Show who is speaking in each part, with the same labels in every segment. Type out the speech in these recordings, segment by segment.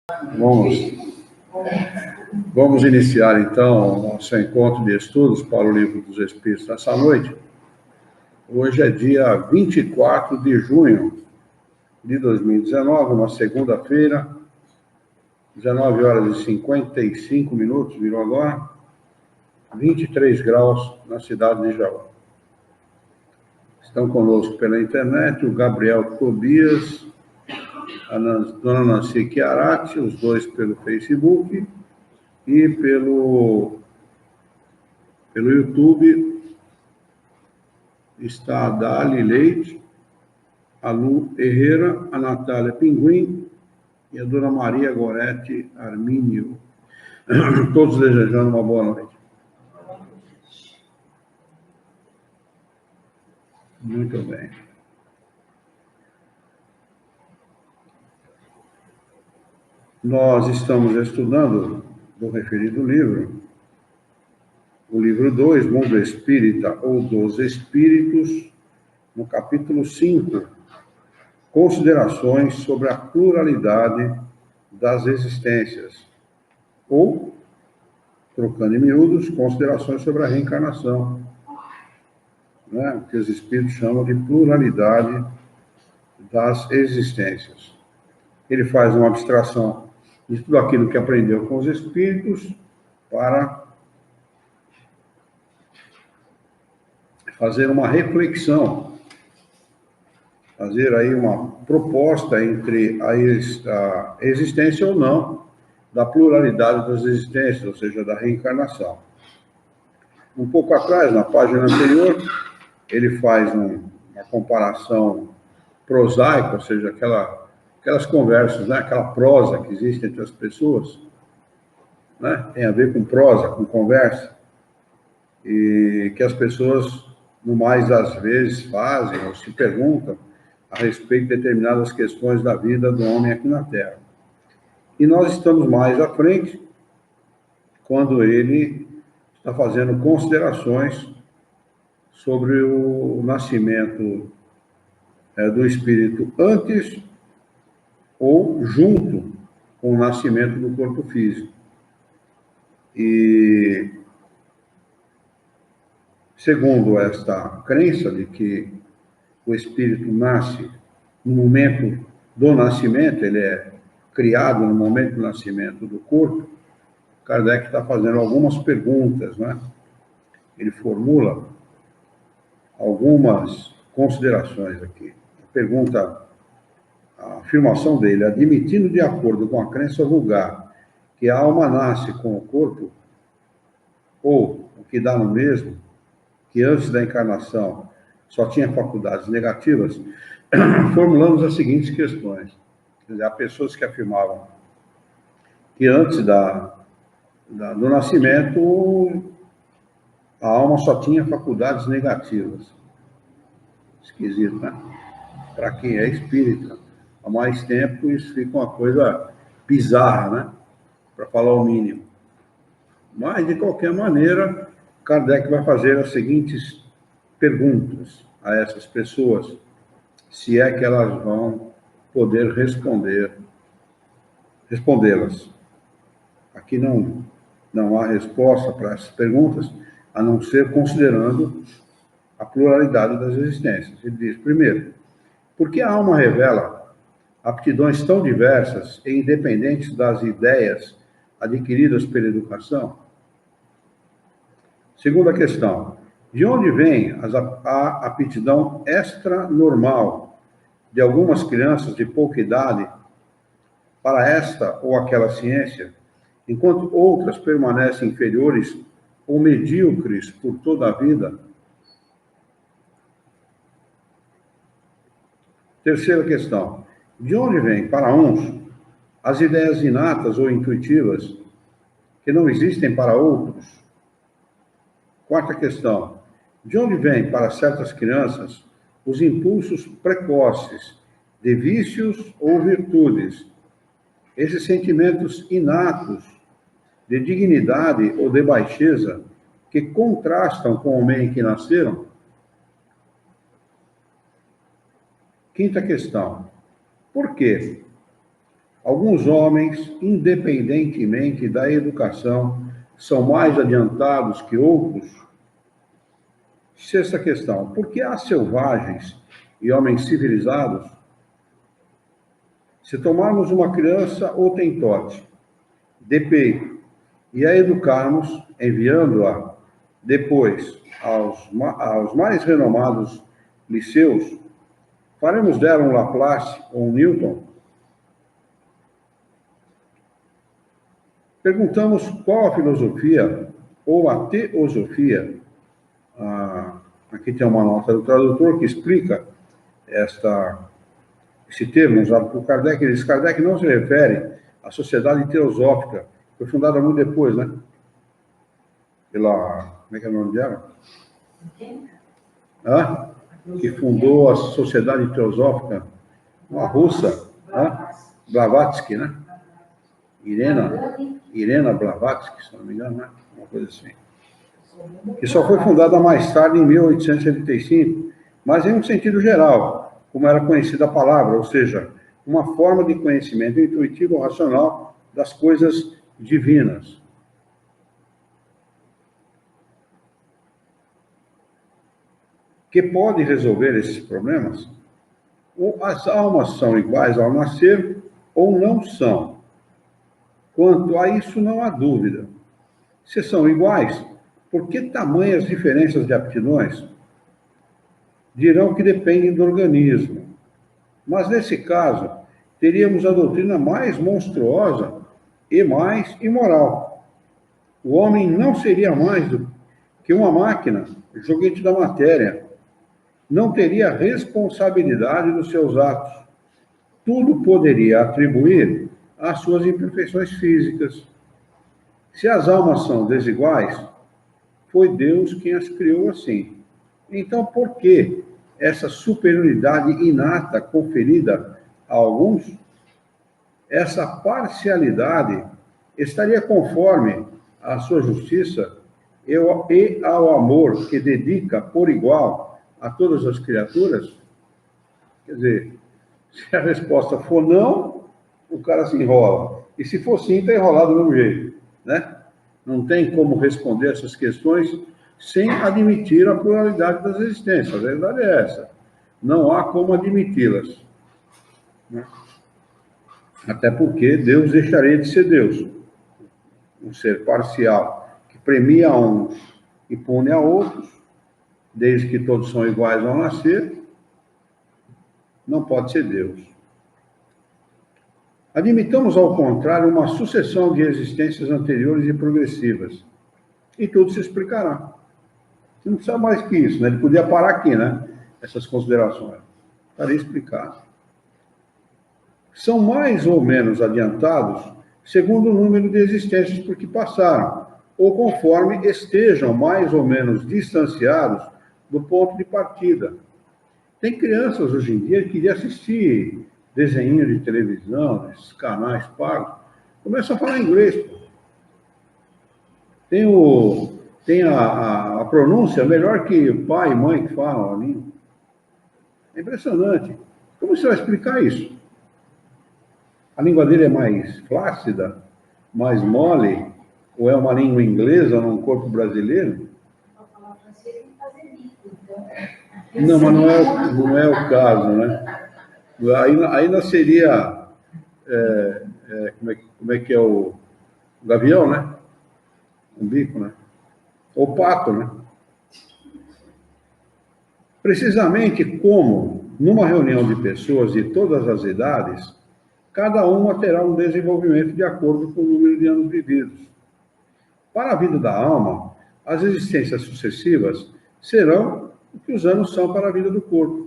Speaker 1: Vamos, vamos iniciar, então, o nosso encontro de estudos para o Livro dos Espíritos nessa noite. Hoje é dia 24 de junho de 2019, uma segunda-feira, 19 horas e 55 minutos, virou agora, 23 graus na cidade de Jaú. Estão conosco pela internet o Gabriel Tobias, a dona Nancy Chiarati, os dois pelo Facebook, e pelo YouTube está a Dali Leite, a Lu Herrera, a Natália Pinguim e a dona Maria Goretti Armínio. Todos desejando uma boa noite. Muito bem. Nós estamos estudando do referido livro, o livro 2, Mundo Espírita ou dos Espíritos, no capítulo 5, Considerações sobre a pluralidade das existências, ou, trocando em miúdos, considerações sobre a reencarnação, né? O que os espíritos chamam de pluralidade das existências. Ele faz uma abstração de tudo aquilo que aprendeu com os espíritos para fazer uma reflexão, fazer aí uma proposta entre a existência ou não da pluralidade das existências, ou seja, da reencarnação. Um pouco atrás, na página anterior, ele faz uma comparação prosaica, ou seja, aquelas conversas, né? Aquela prosa que existe entre as pessoas, né? Tem a ver com prosa, com conversa, e que as pessoas, no mais das vezes, fazem ou se perguntam a respeito de determinadas questões da vida do homem aqui na Terra. E nós estamos mais à frente, quando ele está fazendo considerações sobre o nascimento do espírito antes ou junto com o nascimento do corpo físico. E, segundo esta crença de que o espírito nasce no momento do nascimento, ele é criado no momento do nascimento do corpo, Kardec está fazendo algumas perguntas, né? Ele formula algumas considerações aqui. A afirmação dele: admitindo de acordo com a crença vulgar que a alma nasce com o corpo, ou o que dá no mesmo, que antes da encarnação só tinha faculdades negativas, formulamos as seguintes questões. Quer dizer, há pessoas que afirmavam que antes do nascimento a alma só tinha faculdades negativas. Esquisito, né? Para quem é espírita, há mais tempo isso fica uma coisa bizarra, né? Para falar o mínimo. Mas, de qualquer maneira, Kardec vai fazer as seguintes perguntas a essas pessoas, se é que elas vão poder respondê-las. Aqui não há resposta para essas perguntas, a não ser considerando a pluralidade das existências. Ele diz, primeiro, por que a alma revela aptidões tão diversas e independentes das ideias adquiridas pela educação? Segunda questão, de onde vem a aptidão extranormal de algumas crianças de pouca idade para esta ou aquela ciência, enquanto outras permanecem inferiores ou medíocres por toda a vida? Terceira questão, de onde vem, para uns, as ideias inatas ou intuitivas que não existem para outros? Quarta questão, de onde vem, para certas crianças, os impulsos precoces de vícios ou virtudes? Esses sentimentos inatos de dignidade ou de baixeza que contrastam com o meio em que nasceram? Quinta questão, por quê? Alguns homens, independentemente da educação, são mais adiantados que outros? Sexta questão: por que há selvagens e homens civilizados? Se tomarmos uma criança ou tentote de peito e a educarmos, enviando-a depois aos mais renomados liceus, faremos dela um Laplace ou um Newton? Perguntamos qual a filosofia ou a teosofia. Aqui tem uma nota do tradutor que explica esse termo usado por Kardec. Ele diz que Kardec não se refere à sociedade teosófica, foi fundada muito depois, né? Como é que é o nome dela? Que fundou a Sociedade Teosófica, uma russa, Blavatsky, né? Irena Blavatsky, se não me engano, né? Uma coisa assim. Que só foi fundada mais tarde, em 1875, mas em um sentido geral, como era conhecida a palavra, ou seja, uma forma de conhecimento intuitivo racional das coisas divinas. Que pode resolver esses problemas? Ou as almas são iguais ao nascer, ou não são. Quanto a isso, não há dúvida. Se são iguais, por que tamanhas diferenças de aptidões? Dirão que dependem do organismo. Mas, nesse caso, teríamos a doutrina mais monstruosa e mais imoral. O homem não seria mais do que uma máquina, joguete da matéria. Não teria responsabilidade dos seus atos. Tudo poderia atribuir às suas imperfeições físicas. Se as almas são desiguais, foi Deus quem as criou assim. Então, por que essa superioridade inata conferida a alguns? Essa parcialidade estaria conforme à sua justiça e ao amor que dedica por igual a todas as criaturas? Quer dizer, se a resposta for não, o cara se enrola. E se for sim, está enrolado do mesmo jeito, né? Não tem como responder essas questões sem admitir a pluralidade das existências. A verdade é essa. Não há como admiti-las, né? Até porque Deus deixaria de ser Deus. Um ser parcial, que premia a uns e pune a outros, desde que todos são iguais ao nascer, não pode ser Deus. Admitamos, ao contrário, uma sucessão de existências anteriores e progressivas, e tudo se explicará. Você não precisa mais que isso, né? Ele podia parar aqui, né? Essas considerações. Estaria explicado. São mais ou menos adiantados segundo o número de existências por que passaram, ou conforme estejam mais ou menos distanciados do ponto de partida. Tem crianças hoje em dia que queriam assistir desenho de televisão, esses canais pagos, começam a falar inglês. Tem a pronúncia melhor que pai e mãe que falam a língua. É impressionante. Como você vai explicar isso? A língua dele é mais flácida, mais mole, ou é uma língua inglesa num corpo brasileiro? Não, mas não é o caso, né? Ainda seria, como é que é o gavião, né? Um bico, né? Ou pato, né? Precisamente como, numa reunião de pessoas de todas as idades, cada uma terá um desenvolvimento de acordo com o número de anos vividos. Para a vida da alma, as existências sucessivas serão o que os anos são para a vida do corpo.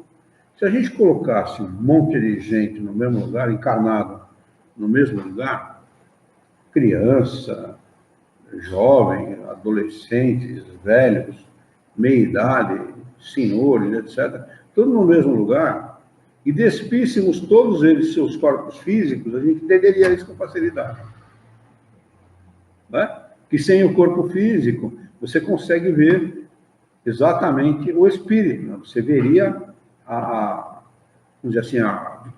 Speaker 1: Se a gente colocasse um monte de gente no mesmo lugar, encarnado no mesmo lugar, criança, jovem, adolescentes, velhos, meia-idade, senhores, etc., tudo no mesmo lugar, e despíssemos todos eles seus corpos físicos, a gente entenderia isso com facilidade. Né? Que sem o corpo físico, você consegue ver exatamente o espírito. Né? Você veria vamos dizer assim,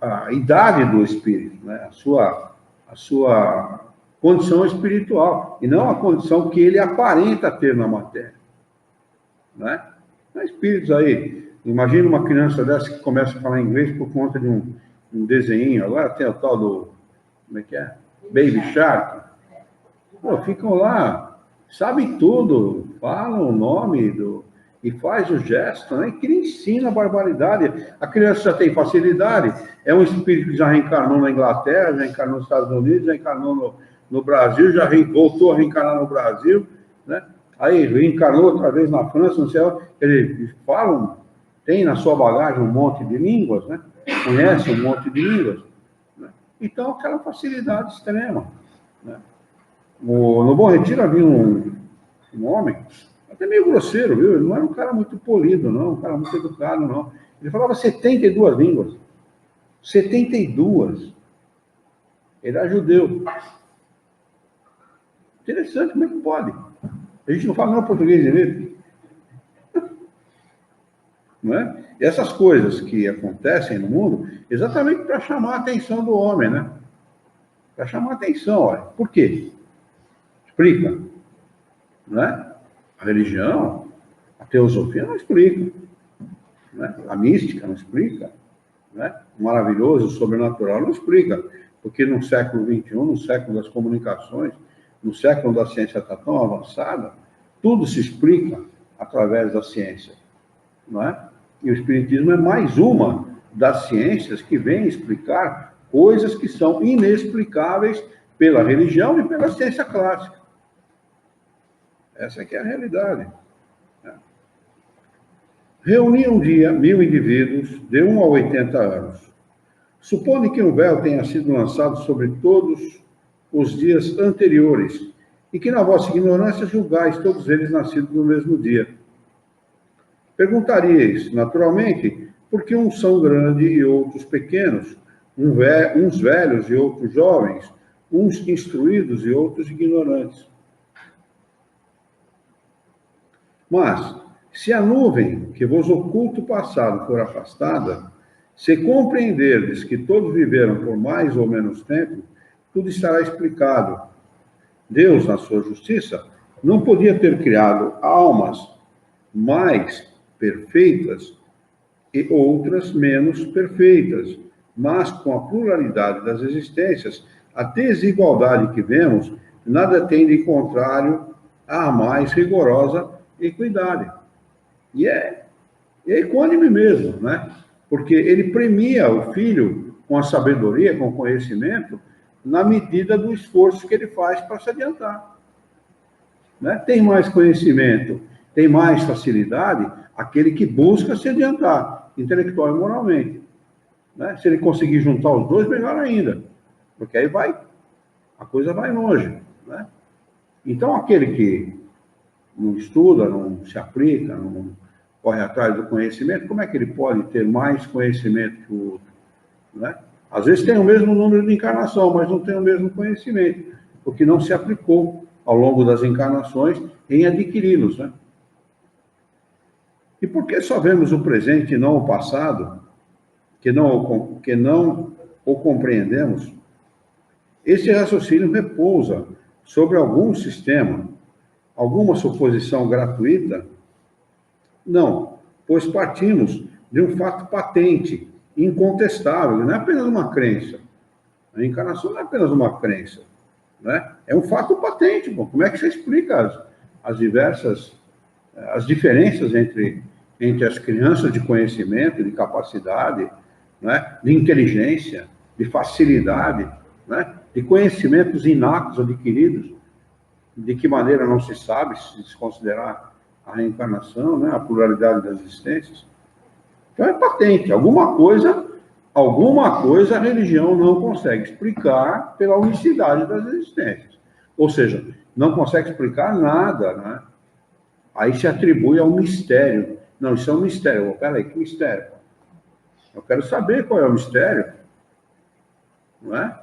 Speaker 1: a idade do espírito, né? a sua condição espiritual, e não a condição que ele aparenta ter na matéria. Né? Há espíritos aí. Imagina uma criança dessa que começa a falar inglês por conta de um desenho. Agora tem o tal do... Como é que é? Baby Shark. Pô, ficam lá, sabem tudo, falam o nome e faz o gesto, né? Que ele ensina a barbaridade. A criança já tem facilidade, é um espírito que já reencarnou na Inglaterra, já encarnou nos Estados Unidos, já encarnou no Brasil, já voltou a reencarnar no Brasil, né? Aí reencarnou outra vez na França, não sei, eles falam, tem na sua bagagem um monte de línguas, né? Conhece um monte de línguas, né? Então, aquela facilidade extrema, né? No Bom Retiro havia um homem, até meio grosseiro, viu? Ele não era um cara muito polido, não, um cara muito educado, não. Ele falava 72 línguas. 72. Ele era judeu. Interessante, como é que pode? A gente não fala nem português direito. Não é? E essas coisas que acontecem no mundo, exatamente para chamar a atenção do homem, né? Para chamar a atenção, olha. Por quê? Explica. Não é? A religião, a teosofia não explica. Né? A mística não explica. Né? O maravilhoso, o sobrenatural não explica. Porque no século XXI, no século das comunicações, no século da ciência está tão avançada, tudo se explica através da ciência. Não é? E o Espiritismo é mais uma das ciências que vem explicar coisas que são inexplicáveis pela religião e pela ciência clássica. Essa aqui é a realidade. Reuni um dia 1000 indivíduos de 1 a 80 anos. Suponho que um véu tenha sido lançado sobre todos os dias anteriores e que na vossa ignorância julgais todos eles nascidos no mesmo dia. Perguntaríeis, naturalmente, por que uns são grandes e outros pequenos, uns velhos e outros jovens, uns instruídos e outros ignorantes. Mas, se a nuvem que vos oculta o passado for afastada, se compreenderdes que todos viveram por mais ou menos tempo, tudo estará explicado. Deus, na sua justiça, não podia ter criado almas mais perfeitas e outras menos perfeitas, mas com a pluralidade das existências, a desigualdade que vemos nada tem de contrário à mais rigorosa equidade. E é equânime mesmo, né? Porque ele premia o filho com a sabedoria, com o conhecimento, na medida do esforço que ele faz para se adiantar. Né? Tem mais conhecimento, tem mais facilidade, aquele que busca se adiantar, intelectual e moralmente. Né? Se ele conseguir juntar os dois, melhor ainda, porque aí a coisa vai longe. Né? Então, aquele que não estuda, não se aplica, não corre atrás do conhecimento, como é que ele pode ter mais conhecimento que o outro? Né? Às vezes tem o mesmo número de encarnação, mas não tem o mesmo conhecimento, porque não se aplicou ao longo das encarnações em adquiri-los. Né? E por que só vemos o presente e não o passado, que não o compreendemos? Esse raciocínio repousa sobre algum sistema, alguma suposição gratuita? Não, pois partimos de um fato patente, incontestável, não é apenas uma crença. A encarnação não é apenas uma crença, né? É um fato patente. Bom, como é que você explica as diferenças entre as crianças de conhecimento, de capacidade, né? De inteligência, de facilidade, né? De conhecimentos inatos adquiridos? De que maneira não se sabe, se desconsiderar a reencarnação, né, a pluralidade das existências. Então é patente, alguma coisa a religião não consegue explicar pela unicidade das existências. Ou seja, não consegue explicar nada, né? Aí se atribui ao mistério. Não, isso é um mistério. Peraí, que mistério? Eu quero saber qual é o mistério. Não é?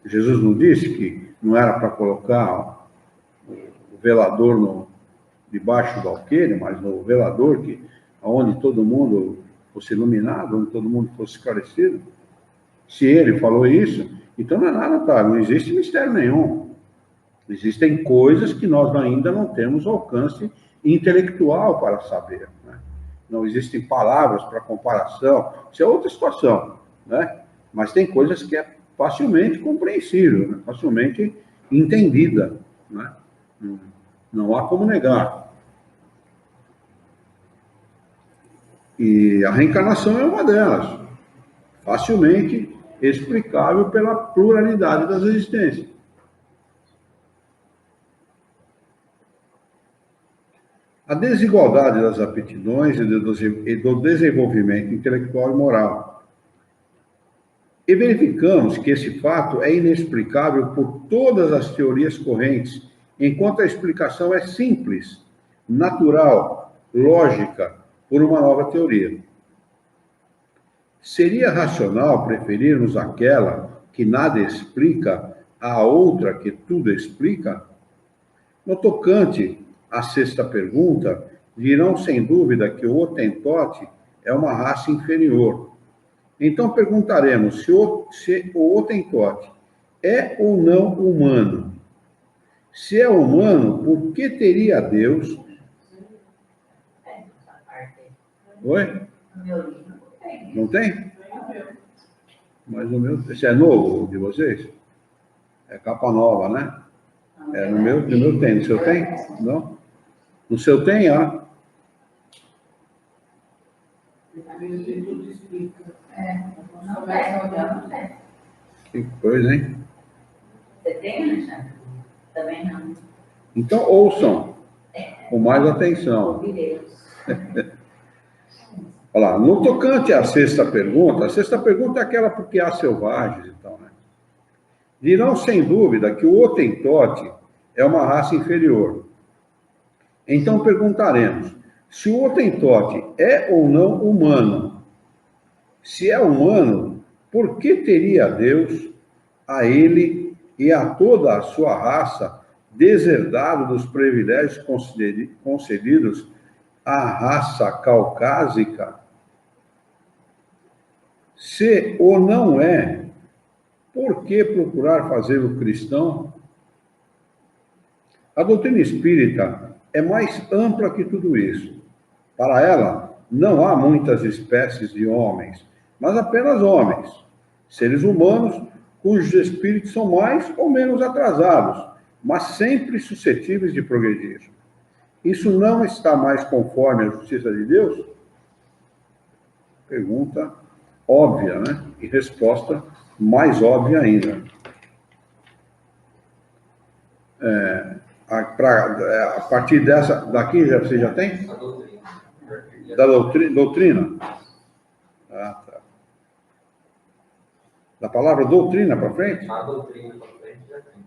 Speaker 1: Jesus não disse que não era para colocar o velador debaixo do alqueire, mas no velador, onde todo mundo fosse iluminado, onde todo mundo fosse esclarecido. Se ele falou isso, Então não é nada, tá? Não existe mistério nenhum. Existem coisas que nós ainda não temos alcance intelectual para saber, né? Não existem palavras para comparação. Isso é outra situação, né? Mas tem coisas que é facilmente compreensível, né? Facilmente entendida, né? Não há como negar. E a reencarnação é uma delas, facilmente explicável pela pluralidade das existências. A desigualdade das aptidões e do desenvolvimento intelectual e moral. E verificamos que esse fato é inexplicável por todas as teorias correntes, enquanto a explicação é simples, natural, lógica, por uma nova teoria. Seria racional preferirmos aquela que nada explica à outra que tudo explica? No tocante à sexta pergunta, dirão sem dúvida que o Hottentote é uma raça inferior. Então perguntaremos se o Hottentote é ou não humano. Se é humano, por que teria Deus... Oi? Não tem? Mas o meu... Esse é novo de vocês? É capa nova, né? É, no meu tem. No seu tem? Não? No seu tem, ó. Que coisa, hein?
Speaker 2: Você tem, Alexandre? Também não.
Speaker 1: Então, ouçam com mais atenção. Olha lá, no tocante à sexta pergunta, a sexta pergunta é aquela porque há selvagens e tal, né? Dirão sem dúvida que o Hottentote é uma raça inferior. Então perguntaremos se o Hottentote é ou não humano. Se é humano, por que teria Deus a ele e a toda a sua raça deserdado dos privilégios concedidos à raça caucásica? Se o não é, por que procurar fazê-lo cristão? A doutrina espírita é mais ampla que tudo isso. Para ela, não há muitas espécies de homens, mas apenas homens, seres humanos cujos espíritos são mais ou menos atrasados, mas sempre suscetíveis de progredir. Isso não está mais conforme à justiça de Deus? Pergunta óbvia, né? E resposta mais óbvia ainda. A partir daqui, você já tem? Da doutrina? Ah, tá. Da palavra doutrina para frente?
Speaker 3: A doutrina para frente já tem.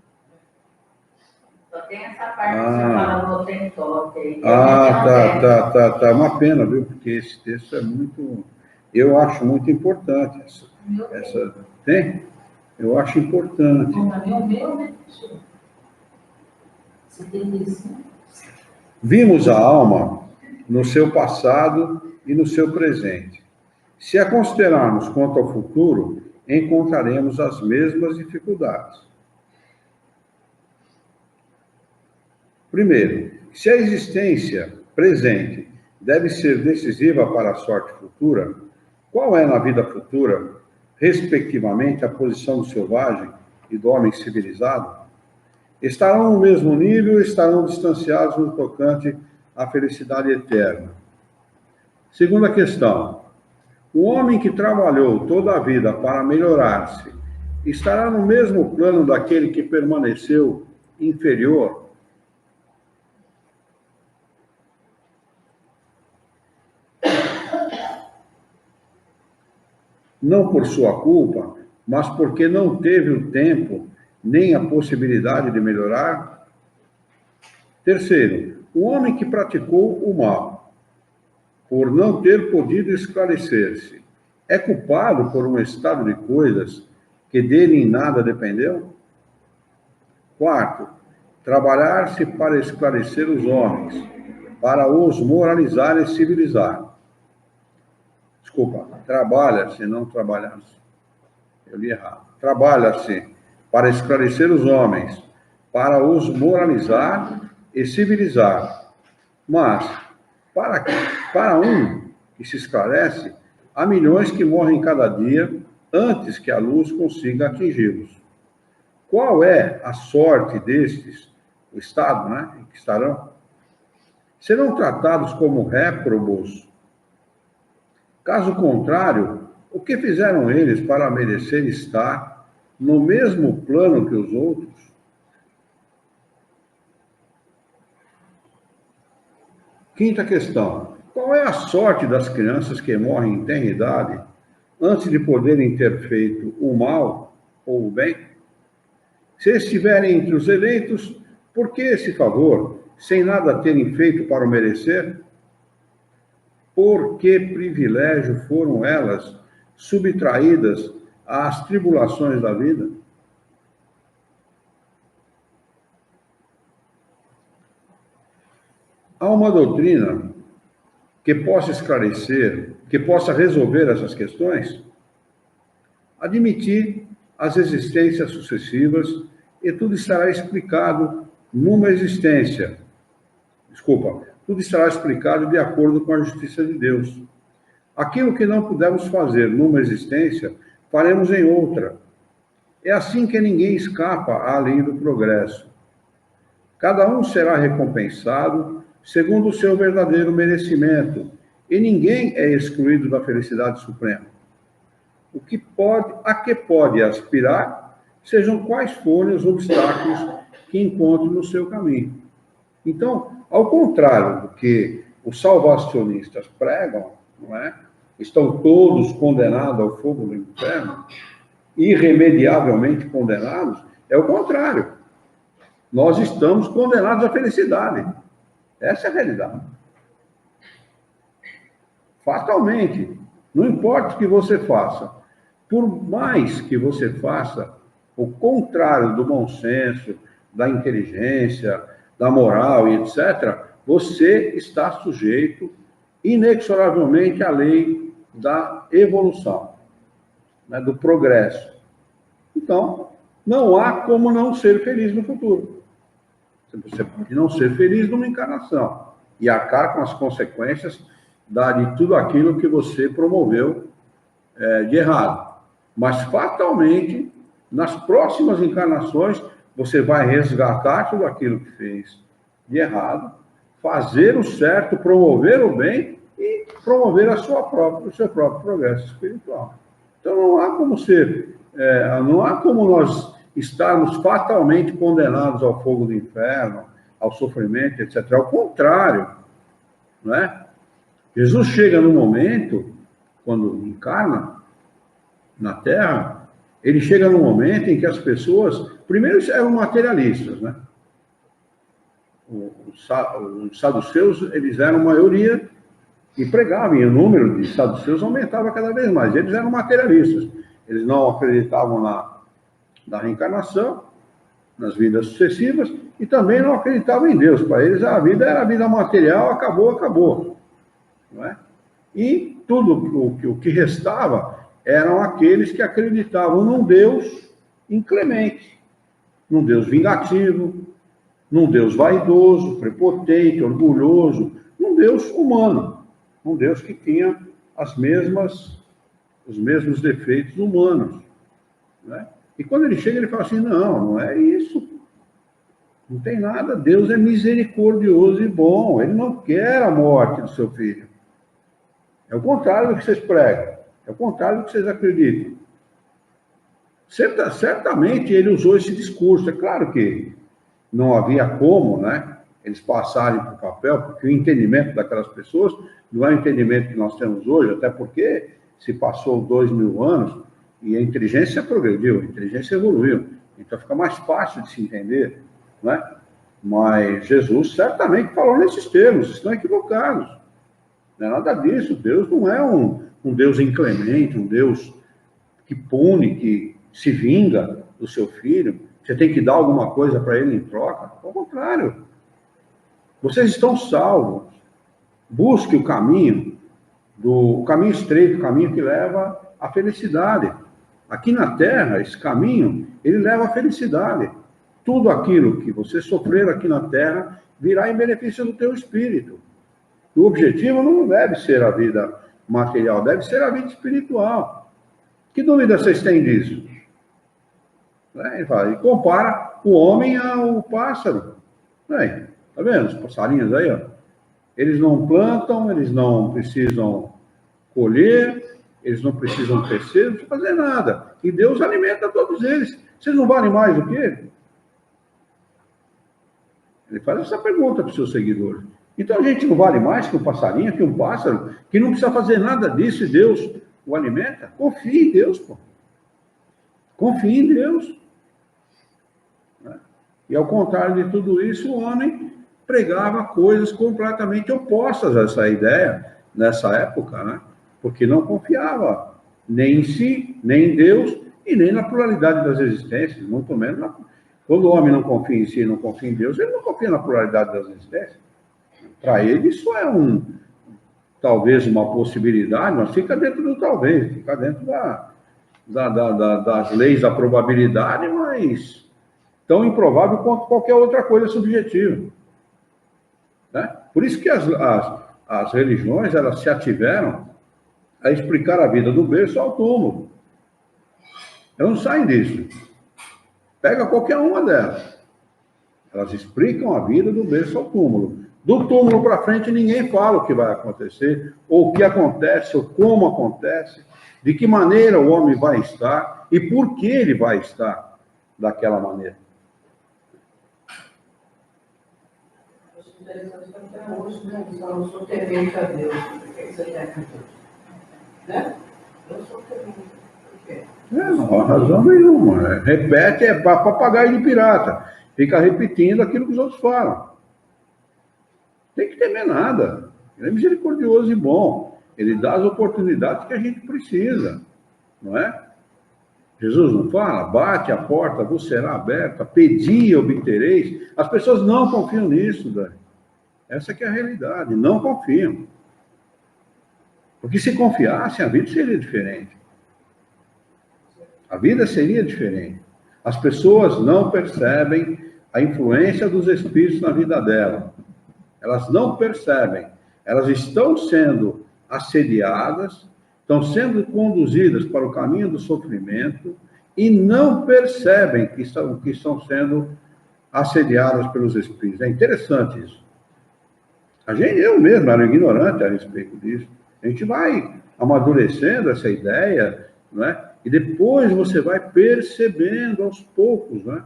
Speaker 2: Só tem essa parte que você fala no Hottentote.
Speaker 1: Tá. Uma pena, viu? Porque esse texto é muito... Eu acho muito importante. Essa... Tem? Eu acho importante.
Speaker 2: O meu, né? Você tem isso, né?
Speaker 1: Vimos a alma no seu passado e no seu presente. Se a considerarmos quanto ao futuro, encontraremos as mesmas dificuldades. Primeiro, se a existência presente deve ser decisiva para a sorte futura, qual é na vida futura, respectivamente, a posição do selvagem e do homem civilizado? Estarão no mesmo nível ou estarão distanciados no tocante à felicidade eterna? Segunda questão. O homem que trabalhou toda a vida para melhorar-se estará no mesmo plano daquele que permaneceu inferior? Não por sua culpa, mas porque não teve o tempo nem a possibilidade de melhorar? Terceiro, o homem que praticou o mal, por não ter podido esclarecer-se, é culpado por um estado de coisas que dele em nada dependeu? Quarto, trabalhar-se para esclarecer os homens, para os moralizar e civilizar. Desculpa, trabalha-se, não trabalhar-se. Eu li errado. Trabalha-se para esclarecer os homens, para os moralizar e civilizar. Mas, para um que se esclarece, há milhões que morrem cada dia antes que a luz consiga atingi-los. Qual é a sorte destes, o estado, né, em que estarão? Serão tratados como réprobos? Caso contrário, o que fizeram eles para merecer estar no mesmo plano que os outros? Quinta questão. Qual é a sorte das crianças que morrem em tenra idade antes de poderem ter feito o mal ou o bem? Se estiverem entre os eleitos, por que esse favor, sem nada terem feito para o merecer? Por que privilégio foram elas subtraídas às tribulações da vida? Há uma doutrina que possa esclarecer, que possa resolver essas questões? Admitir as existências sucessivas e tudo estará explicado numa existência. Tudo estará explicado de acordo com a justiça de Deus. Aquilo que não pudermos fazer numa existência, faremos em outra. É assim que ninguém escapa à lei do progresso. Cada um será recompensado segundo o seu verdadeiro merecimento, e ninguém é excluído da felicidade suprema. A que pode aspirar, sejam quais forem os obstáculos que encontre no seu caminho. Então, ao contrário do que os salvacionistas pregam, não é? Estão todos condenados ao fogo do inferno, irremediavelmente condenados, é o contrário. Nós estamos condenados à felicidade. Essa é a realidade. Fatalmente, não importa o que você faça, por mais que você faça o contrário do bom senso, da inteligência, da moral e etc., você está sujeito inexoravelmente à lei da evolução, né, do progresso. Então, não há como não ser feliz no futuro. Você pode não ser feliz numa encarnação e arcar com as consequências de tudo aquilo que você promoveu de errado. Mas, fatalmente, nas próximas encarnações, você vai resgatar tudo aquilo que fez de errado, fazer o certo, promover o bem e promover o seu próprio progresso espiritual. Então, não há como nós estarmos fatalmente condenados ao fogo do inferno, ao sofrimento, etc. Ao contrário, não é? Jesus chega no momento, quando encarna na Terra, ele chega no momento em que as pessoas, primeiro, eram materialistas, né? Os saduceus, eles eram maioria e pregavam, e o número de saduceus aumentava cada vez mais. Eles eram materialistas, eles não acreditavam na reencarnação, nas vidas sucessivas, e também não acreditavam em Deus. Para eles, a vida era a vida material, acabou. Não é? E tudo o que restava eram aqueles que acreditavam num Deus inclemente, num Deus vingativo, num Deus vaidoso, prepotente, orgulhoso, num Deus humano, um Deus que tinha os mesmos defeitos humanos. Né? E quando ele chega, ele fala assim, não é isso. Não tem nada, Deus é misericordioso e bom, ele não quer a morte do seu filho. É o contrário do que vocês pregam, é o contrário do que vocês acreditam. Certamente ele usou esse discurso, é claro que não havia como, né, eles passarem para o papel, porque o entendimento daquelas pessoas não é o entendimento que nós temos hoje, até porque se passou 2000 anos e a inteligência progrediu, a inteligência evoluiu, então fica mais fácil de se entender, né? Mas Jesus certamente falou nesses termos, estão equivocados. Não é nada disso, Deus não é um Deus inclemente, um Deus que pune, que se vinga do seu filho, você tem que dar alguma coisa para ele em troca. Ao contrário, vocês estão salvos. Busque o caminho estreito, o caminho que leva à felicidade, Aqui na Terra, esse caminho, ele leva à felicidade. Tudo aquilo que você sofrer aqui na Terra virá em benefício do teu espírito. O objetivo não deve ser a vida material, deve ser a vida espiritual. Que dúvida vocês têm disso? E compara o homem ao pássaro. Aí, tá vendo os passarinhos aí? Ó? Eles não plantam, eles não precisam colher, eles não precisam tecer, não precisam fazer nada. E Deus alimenta todos eles. Vocês não valem mais do que ele? Ele faz essa pergunta para os seus seguidores. Então a gente não vale mais que um passarinho, que um pássaro, que não precisa fazer nada disso e Deus o alimenta? Confie em Deus, pô. Confie em Deus. E ao contrário de tudo isso, o homem pregava coisas completamente opostas a essa ideia nessa época, né? Porque não confiava nem em si, nem em Deus e nem na pluralidade das existências, muito menos na... Quando o homem não confia em si e não confia em Deus, ele não confia na pluralidade das existências. Para ele, isso é talvez uma possibilidade, mas fica dentro do talvez, fica dentro das leis da probabilidade, mas tão improvável quanto qualquer outra coisa subjetiva. Né? Por isso que as religiões, elas se ativeram a explicar a vida do berço ao túmulo. Elas não saem disso. Pega qualquer uma delas. Elas explicam a vida do berço ao túmulo. Do túmulo para frente, ninguém fala o que vai acontecer, ou o que acontece, ou como acontece, de que maneira o homem vai estar e por que ele vai estar daquela maneira.
Speaker 2: Acho interessante que até hoje, né? Eu sou temente a Deus. O que você quer com Deus? Né? Eu sou temente. Por quê?
Speaker 1: Não há razão nenhuma. Repete, é papagaio de pirata. Fica repetindo aquilo que os outros falam. Tem que temer nada. Ele é misericordioso e bom. Ele dá as oportunidades que a gente precisa. Não é? Jesus não fala? Bate a porta, vos será aberta. Pedi e obtereis. As pessoas não confiam nisso, Dani. Essa que é a realidade. Não confiam. Porque se confiassem, a vida seria diferente. A vida seria diferente. As pessoas não percebem a influência dos espíritos na vida dela. Elas não percebem. Elas estão sendo assediadas, estão sendo conduzidas para o caminho do sofrimento e não percebem que estão sendo assediadas pelos espíritos. É interessante isso. Eu mesmo era ignorante a respeito disso. A gente vai amadurecendo essa ideia, não é? E depois você vai percebendo aos poucos, né,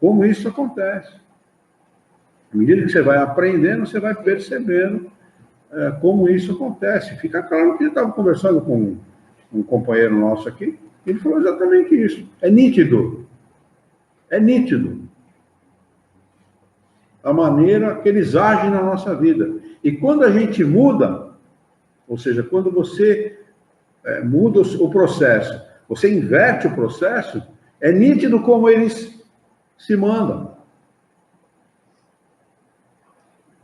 Speaker 1: como isso acontece. À medida que você vai aprendendo, você vai percebendo como isso acontece. Fica claro que eu estava conversando com um companheiro nosso aqui, ele falou exatamente isso. É nítido. É nítido. A maneira que eles agem na nossa vida. E quando a gente muda, ou seja, quando você muda o processo, você inverte o processo, é nítido como eles se mandam.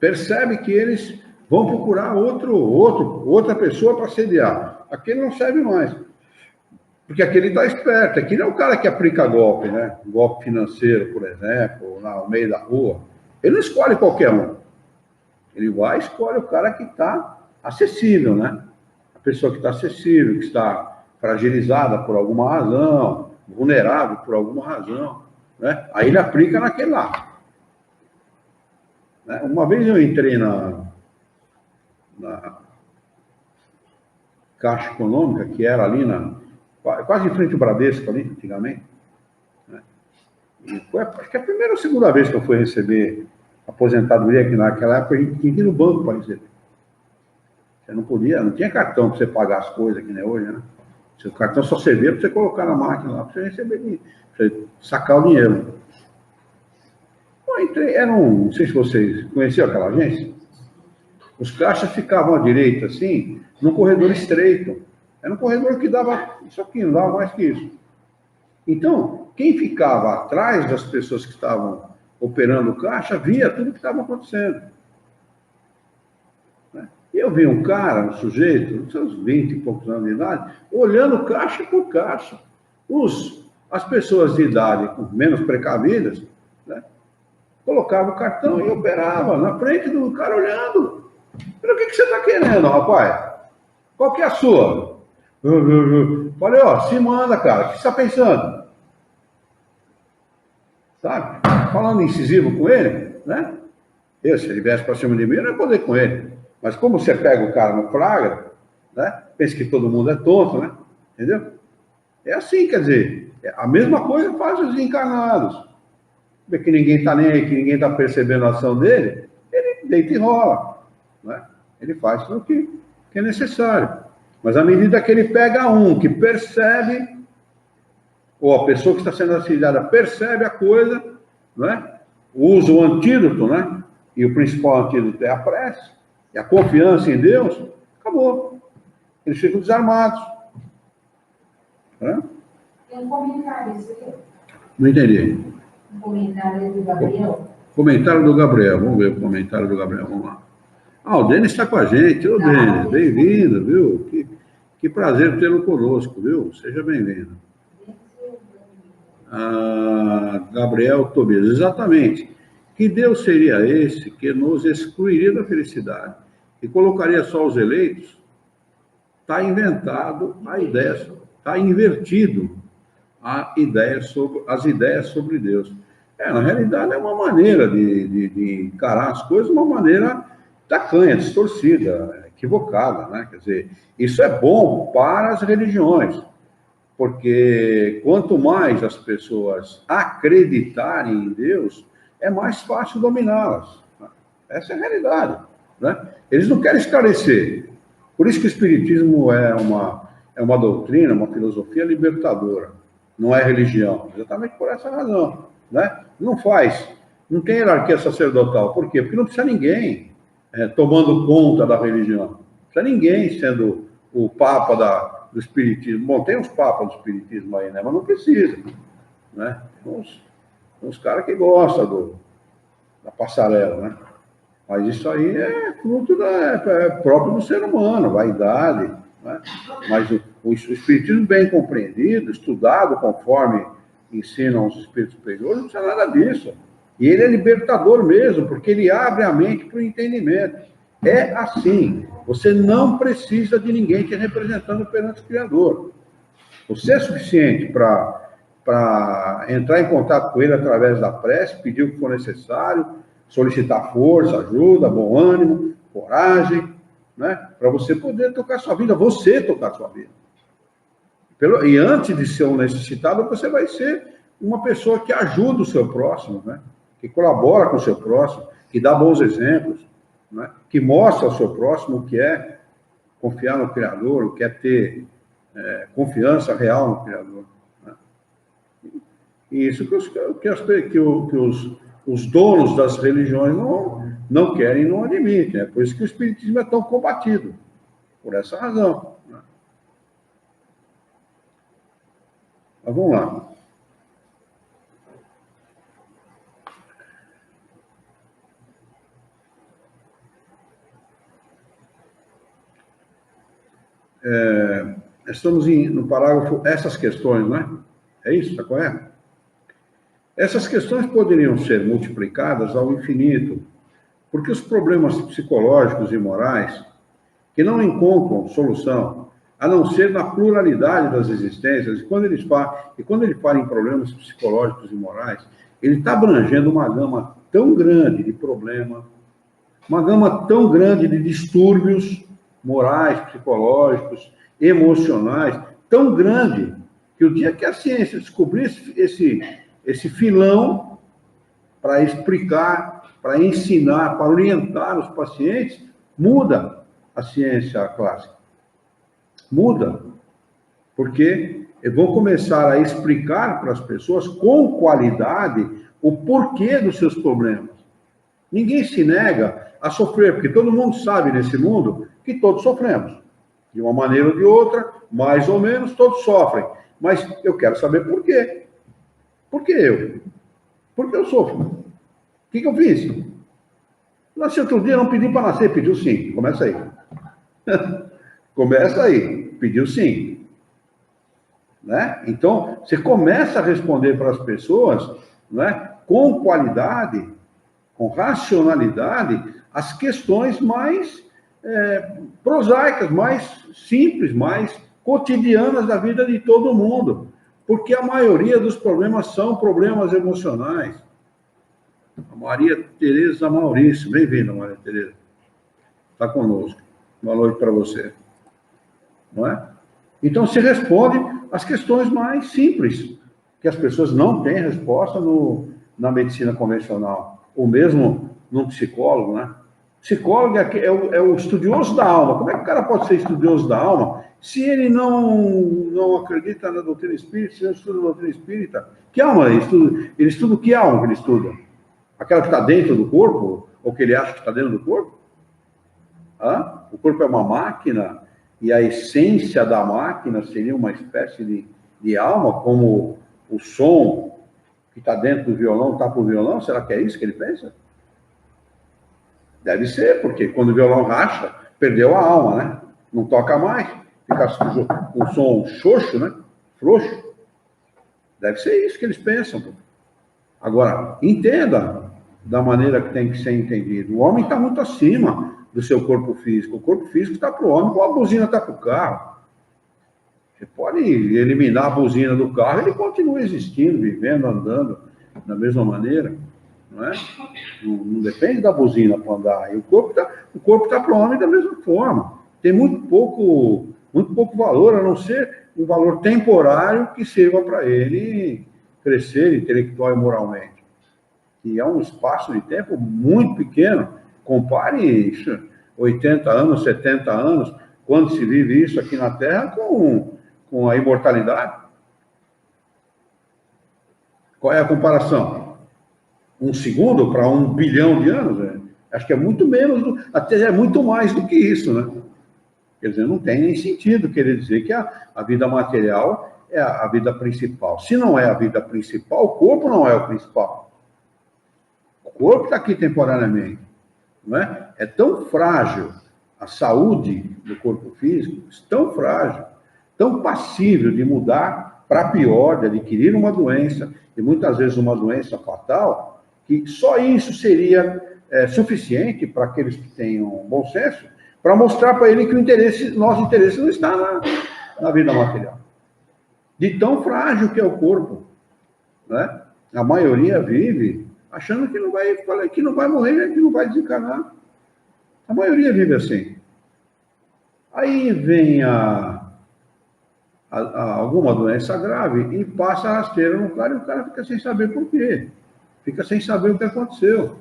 Speaker 1: Percebe que eles vão procurar outra pessoa para sediar. Aquele não serve mais. Porque aquele está esperto. Aquele é o cara que aplica golpe, né? Golpe financeiro, por exemplo, no meio da rua. Ele não escolhe qualquer um. Ele vai e escolhe o cara que está acessível, né? A pessoa que está acessível, que está fragilizada por alguma razão, vulnerável por alguma razão, né? Aí ele aplica naquele lá. Né? Uma vez eu entrei na Caixa Econômica, que era ali quase em frente ao Bradesco ali, antigamente. Né? E acho que é a primeira ou segunda vez que eu fui receber aposentadoria, que naquela época a gente tinha que ir no banco para receber. Você não podia, não tinha cartão para você pagar as coisas, que nem hoje, né? O cartão só servia para você colocar na máquina lá, para você receber, para você sacar o dinheiro. Eu entrei, não sei se vocês conheciam aquela agência. Os caixas ficavam à direita, assim, num corredor estreito. Era um corredor que dava isso aqui, não dava mais que isso. Então, quem ficava atrás das pessoas que estavam operando o caixa, via tudo o que estava acontecendo. Eu vi um cara, um sujeito, uns seus 20 e poucos anos de idade, olhando caixa por caixa. As pessoas de idade menos precavidas, né, colocavam o cartão e operava na frente do cara olhando. Mas o que você está querendo, rapaz? Qual que é a sua? Falei, ó, se manda, cara. O que você está pensando? Sabe? Falando incisivo com ele, né? Se ele viesse para cima de mim, eu não ia poder com ele. Mas como você pega o cara no flagra, né? Pensa que todo mundo é tonto, né? Entendeu? É assim, quer dizer, a mesma coisa faz os encarnados. Vê que ninguém está nem aí, que ninguém está percebendo a ação dele, ele deita e rola, né? Ele faz o que é necessário. Mas à medida que ele pega um que percebe, ou a pessoa que está sendo auxiliada percebe a coisa, né? Usa o antídoto, né? E o principal antídoto é a prece, e a confiança em Deus, acabou. Eles ficam desarmados. Né?
Speaker 4: Tem um comentário, isso aqui.
Speaker 1: Não entendi.
Speaker 4: Um comentário do Gabriel.
Speaker 1: Comentário do Gabriel, vamos ver o comentário do Gabriel, vamos lá. Ah, o Denis está com a gente. Ô, Denis, bem-vindo, viu? Que prazer tê-lo conosco, viu? Seja bem-vindo. Ah, Gabriel Tobias, exatamente. Que Deus seria esse que nos excluiria da felicidade e colocaria só os eleitos? Está inventado a ideia, está invertido as ideias sobre Deus. Na realidade, é uma maneira de encarar as coisas, uma maneira tacanha, distorcida, equivocada, né? Quer dizer, isso é bom para as religiões, porque quanto mais as pessoas acreditarem em Deus, é mais fácil dominá-las. Essa é a realidade, né? Eles não querem esclarecer. Por isso que o Espiritismo é uma doutrina, uma filosofia libertadora, não é religião, exatamente por essa razão, né? Não tem hierarquia sacerdotal. Por quê? Porque não precisa ninguém tomando conta da religião. Não precisa ninguém sendo o papa do Espiritismo. Bom, tem os papas do Espiritismo aí, né? Mas não precisa, né? Tem uns caras que gostam da passarela, né? Mas isso aí é fruto próprio do ser humano, vaidade, né? Mas o Espiritismo bem compreendido, estudado conforme ensinam os espíritos superiores, não precisa nada disso. E ele é libertador mesmo, porque ele abre a mente para o entendimento. É assim, você não precisa de ninguém te representando perante o Criador. Você é suficiente para entrar em contato com ele através da prece, pedir o que for necessário, solicitar força, ajuda, bom ânimo, coragem, né? Para você poder tocar sua vida, você tocar sua vida. E antes de ser um necessitado, você vai ser uma pessoa que ajuda o seu próximo, né? Que colabora com o seu próximo, que dá bons exemplos, né? Que mostra ao seu próximo o que é confiar no Criador, o que é ter confiança real no Criador. Né? E isso que os donos das religiões não querem, não admitem. É por isso que o Espiritismo é tão combatido, por essa razão. Né? Mas vamos lá. Estamos no parágrafo, essas questões, não é? É isso, está correto? Essas questões poderiam ser multiplicadas ao infinito, porque os problemas psicológicos e morais, que não encontram solução, a não ser na pluralidade das existências, e quando ele fala em problemas psicológicos e morais, ele está abrangendo uma gama tão grande de problemas, uma gama tão grande de distúrbios morais, psicológicos, emocionais, tão grande, que o dia que a ciência descobrir esse filão para explicar, para ensinar, para orientar os pacientes, muda a ciência clássica. Muda. Porque vão começar a explicar para as pessoas com qualidade o porquê dos seus problemas. Ninguém se nega a sofrer, porque todo mundo sabe nesse mundo que todos sofremos. De uma maneira ou de outra, mais ou menos, todos sofrem. Mas eu quero saber por quê. Por que eu? Por que eu sofro? O que eu fiz? Nasci outro dia, não pedi para nascer, pediu sim. Começa aí. Começa aí. Pediu sim. né? Então, você começa a responder para as pessoas, né, com qualidade, com racionalidade, as questões mais prosaicas, mais simples, mais cotidianas da vida de todo mundo. Porque a maioria dos problemas são problemas emocionais. A Maria Tereza Maurício, bem-vinda, Maria Tereza. Está conosco. Boa noite para você. Não é? Então, se responde às questões mais simples, que as pessoas não têm resposta na medicina convencional, ou mesmo no psicólogo, né? Psicólogo é o estudioso da alma. Como é que o cara pode ser estudioso da alma se ele não acredita na doutrina espírita, se não estuda a doutrina espírita? Que alma ele estuda? Ele estuda que alma que ele estuda? Aquela que está dentro do corpo? Ou que ele acha que está dentro do corpo? O corpo é uma máquina, e a essência da máquina seria uma espécie de alma, como o som que está dentro do violão está para o violão? Será que é isso que ele pensa? Deve ser, porque quando o violão racha, perdeu a alma, né? Não toca mais, fica um som xoxo, né? Frouxo. Deve ser isso que eles pensam. Agora, entenda da maneira que tem que ser entendido. O homem está muito acima do seu corpo físico. O corpo físico está para o homem, igual a buzina está para o carro. Você pode eliminar a buzina do carro, ele continua existindo, vivendo, andando da mesma maneira. Não é? Não depende da buzina para andar. E o corpo tá para o homem da mesma forma. Tem muito pouco valor, a não ser um valor temporário que sirva para ele crescer intelectual e moralmente. E é um espaço de tempo muito pequeno. Compare 80 anos, 70 anos, quando se vive isso aqui na Terra, com a imortalidade. Qual é a comparação? 1 segundo para 1 bilhão de anos? Né? Acho que é muito menos, até é muito mais do que isso, né? Quer dizer, não tem nem sentido querer dizer que a vida material é a vida principal. Se não é a vida principal, o corpo não é o principal. O corpo está aqui temporariamente. Não é? É tão frágil a saúde do corpo físico, tão frágil, tão passível de mudar para pior, de adquirir uma doença, e muitas vezes uma doença fatal, que só isso seria suficiente para aqueles que tenham bom senso, para mostrar para ele que nosso interesse não está na vida material. De tão frágil que é o corpo. Né? A maioria vive achando que não vai morrer, que não vai desencarnar. A maioria vive assim. Aí vem alguma doença grave e passa a rasteira no cara, e o cara fica sem saber por quê. Fica sem saber o que aconteceu.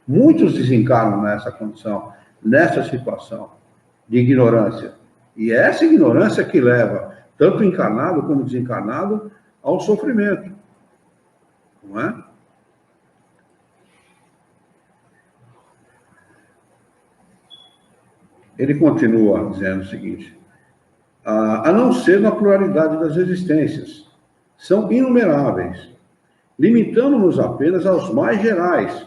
Speaker 1: Muitos desencarnam nessa condição, nessa situação de ignorância. E é essa ignorância que leva tanto encarnado como desencarnado ao sofrimento. Não é? Ele continua dizendo o seguinte: a não ser na pluralidade das existências, são inumeráveis, limitando-nos apenas aos mais gerais.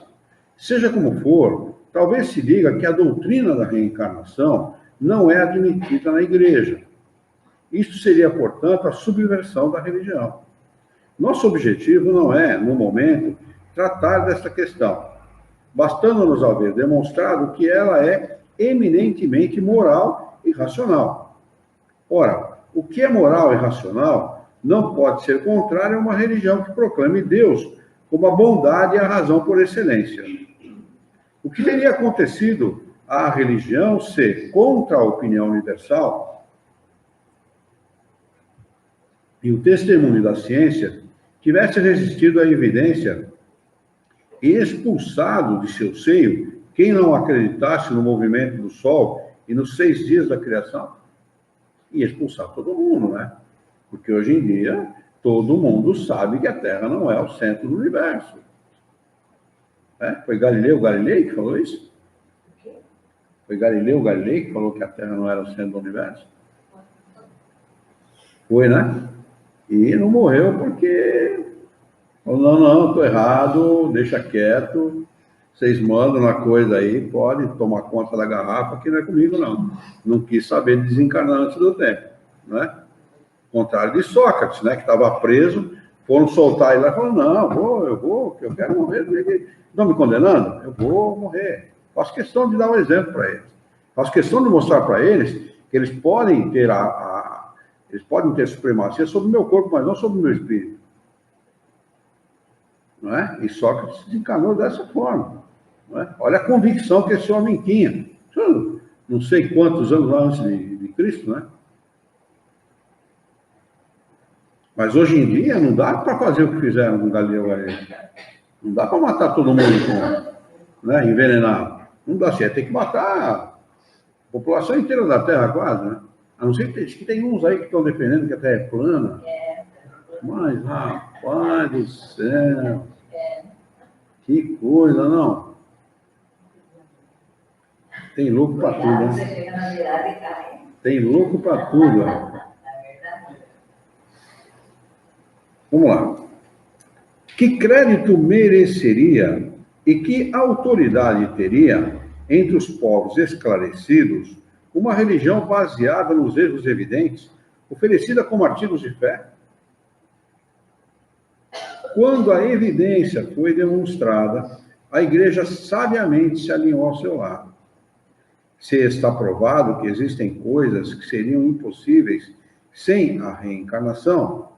Speaker 1: Seja como for, talvez se diga que a doutrina da reencarnação não é admitida na Igreja. Isto seria, portanto, a subversão da religião. Nosso objetivo não é, no momento, tratar desta questão, bastando-nos haver demonstrado que ela é eminentemente moral e racional. Ora, o que é moral e racional não pode ser contrário a uma religião que proclame Deus como a bondade e a razão por excelência. O que teria acontecido à religião se, contra a opinião universal e o testemunho da ciência, tivesse resistido à evidência e expulsado de seu seio quem não acreditasse no movimento do Sol e nos 6 dias da criação? Ia expulsar todo mundo, né? Porque hoje em dia todo mundo sabe que a Terra não é o centro do universo. Foi Galileu Galilei que falou isso? Foi Galileu Galilei que falou que a Terra não era o centro do universo? Foi, né? E não morreu porque falou, não, estou errado, deixa quieto, vocês mandam uma coisa aí, pode tomar conta da garrafa, que não é comigo, não. Não quis saber de desencarnar antes do tempo, né? contrário de Sócrates, né, que estava preso, foram soltar ele lá e falou, não, eu quero morrer, estão me condenando? Eu vou morrer. Faço questão de dar um exemplo para eles. Faço questão de mostrar para eles que eles podem ter eles podem ter supremacia sobre o meu corpo, mas não sobre o meu espírito. Não é? E Sócrates se encanou dessa forma. Não é? Olha a convicção que esse homem tinha. Não sei quantos anos lá antes de Cristo, né? Mas hoje em dia não dá para fazer o que fizeram com Galileu Galilei. Não dá para matar todo mundo né, envenenar. Não dá certo. Tem que matar a população inteira da Terra quase, né? A não ser que tem uns aí que estão defendendo que a Terra é plana. Mas, rapaz do céu. Que coisa, não? Tem louco para tudo, né? Tem louco para tudo, ó. Vamos lá. Que crédito mereceria e que autoridade teria entre os povos esclarecidos uma religião baseada nos erros evidentes, oferecida como artigos de fé? Quando a evidência foi demonstrada, a Igreja sabiamente se alinhou ao seu lado. Se está provado que existem coisas que seriam impossíveis sem a reencarnação,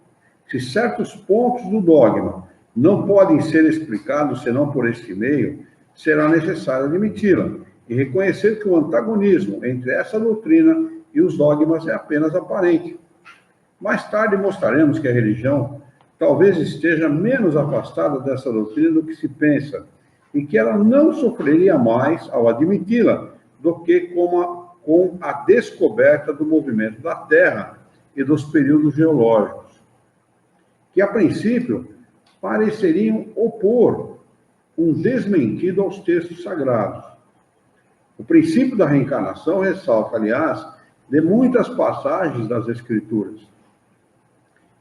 Speaker 1: se certos pontos do dogma não podem ser explicados senão por este meio, será necessário admiti-la e reconhecer que o antagonismo entre essa doutrina e os dogmas é apenas aparente. Mais tarde mostraremos que a religião talvez esteja menos afastada dessa doutrina do que se pensa, e que ela não sofreria mais ao admiti-la do que com a descoberta do movimento da Terra e dos períodos geológicos, que a princípio pareceriam opor um desmentido aos textos sagrados. O princípio da reencarnação ressalta, aliás, de muitas passagens das Escrituras,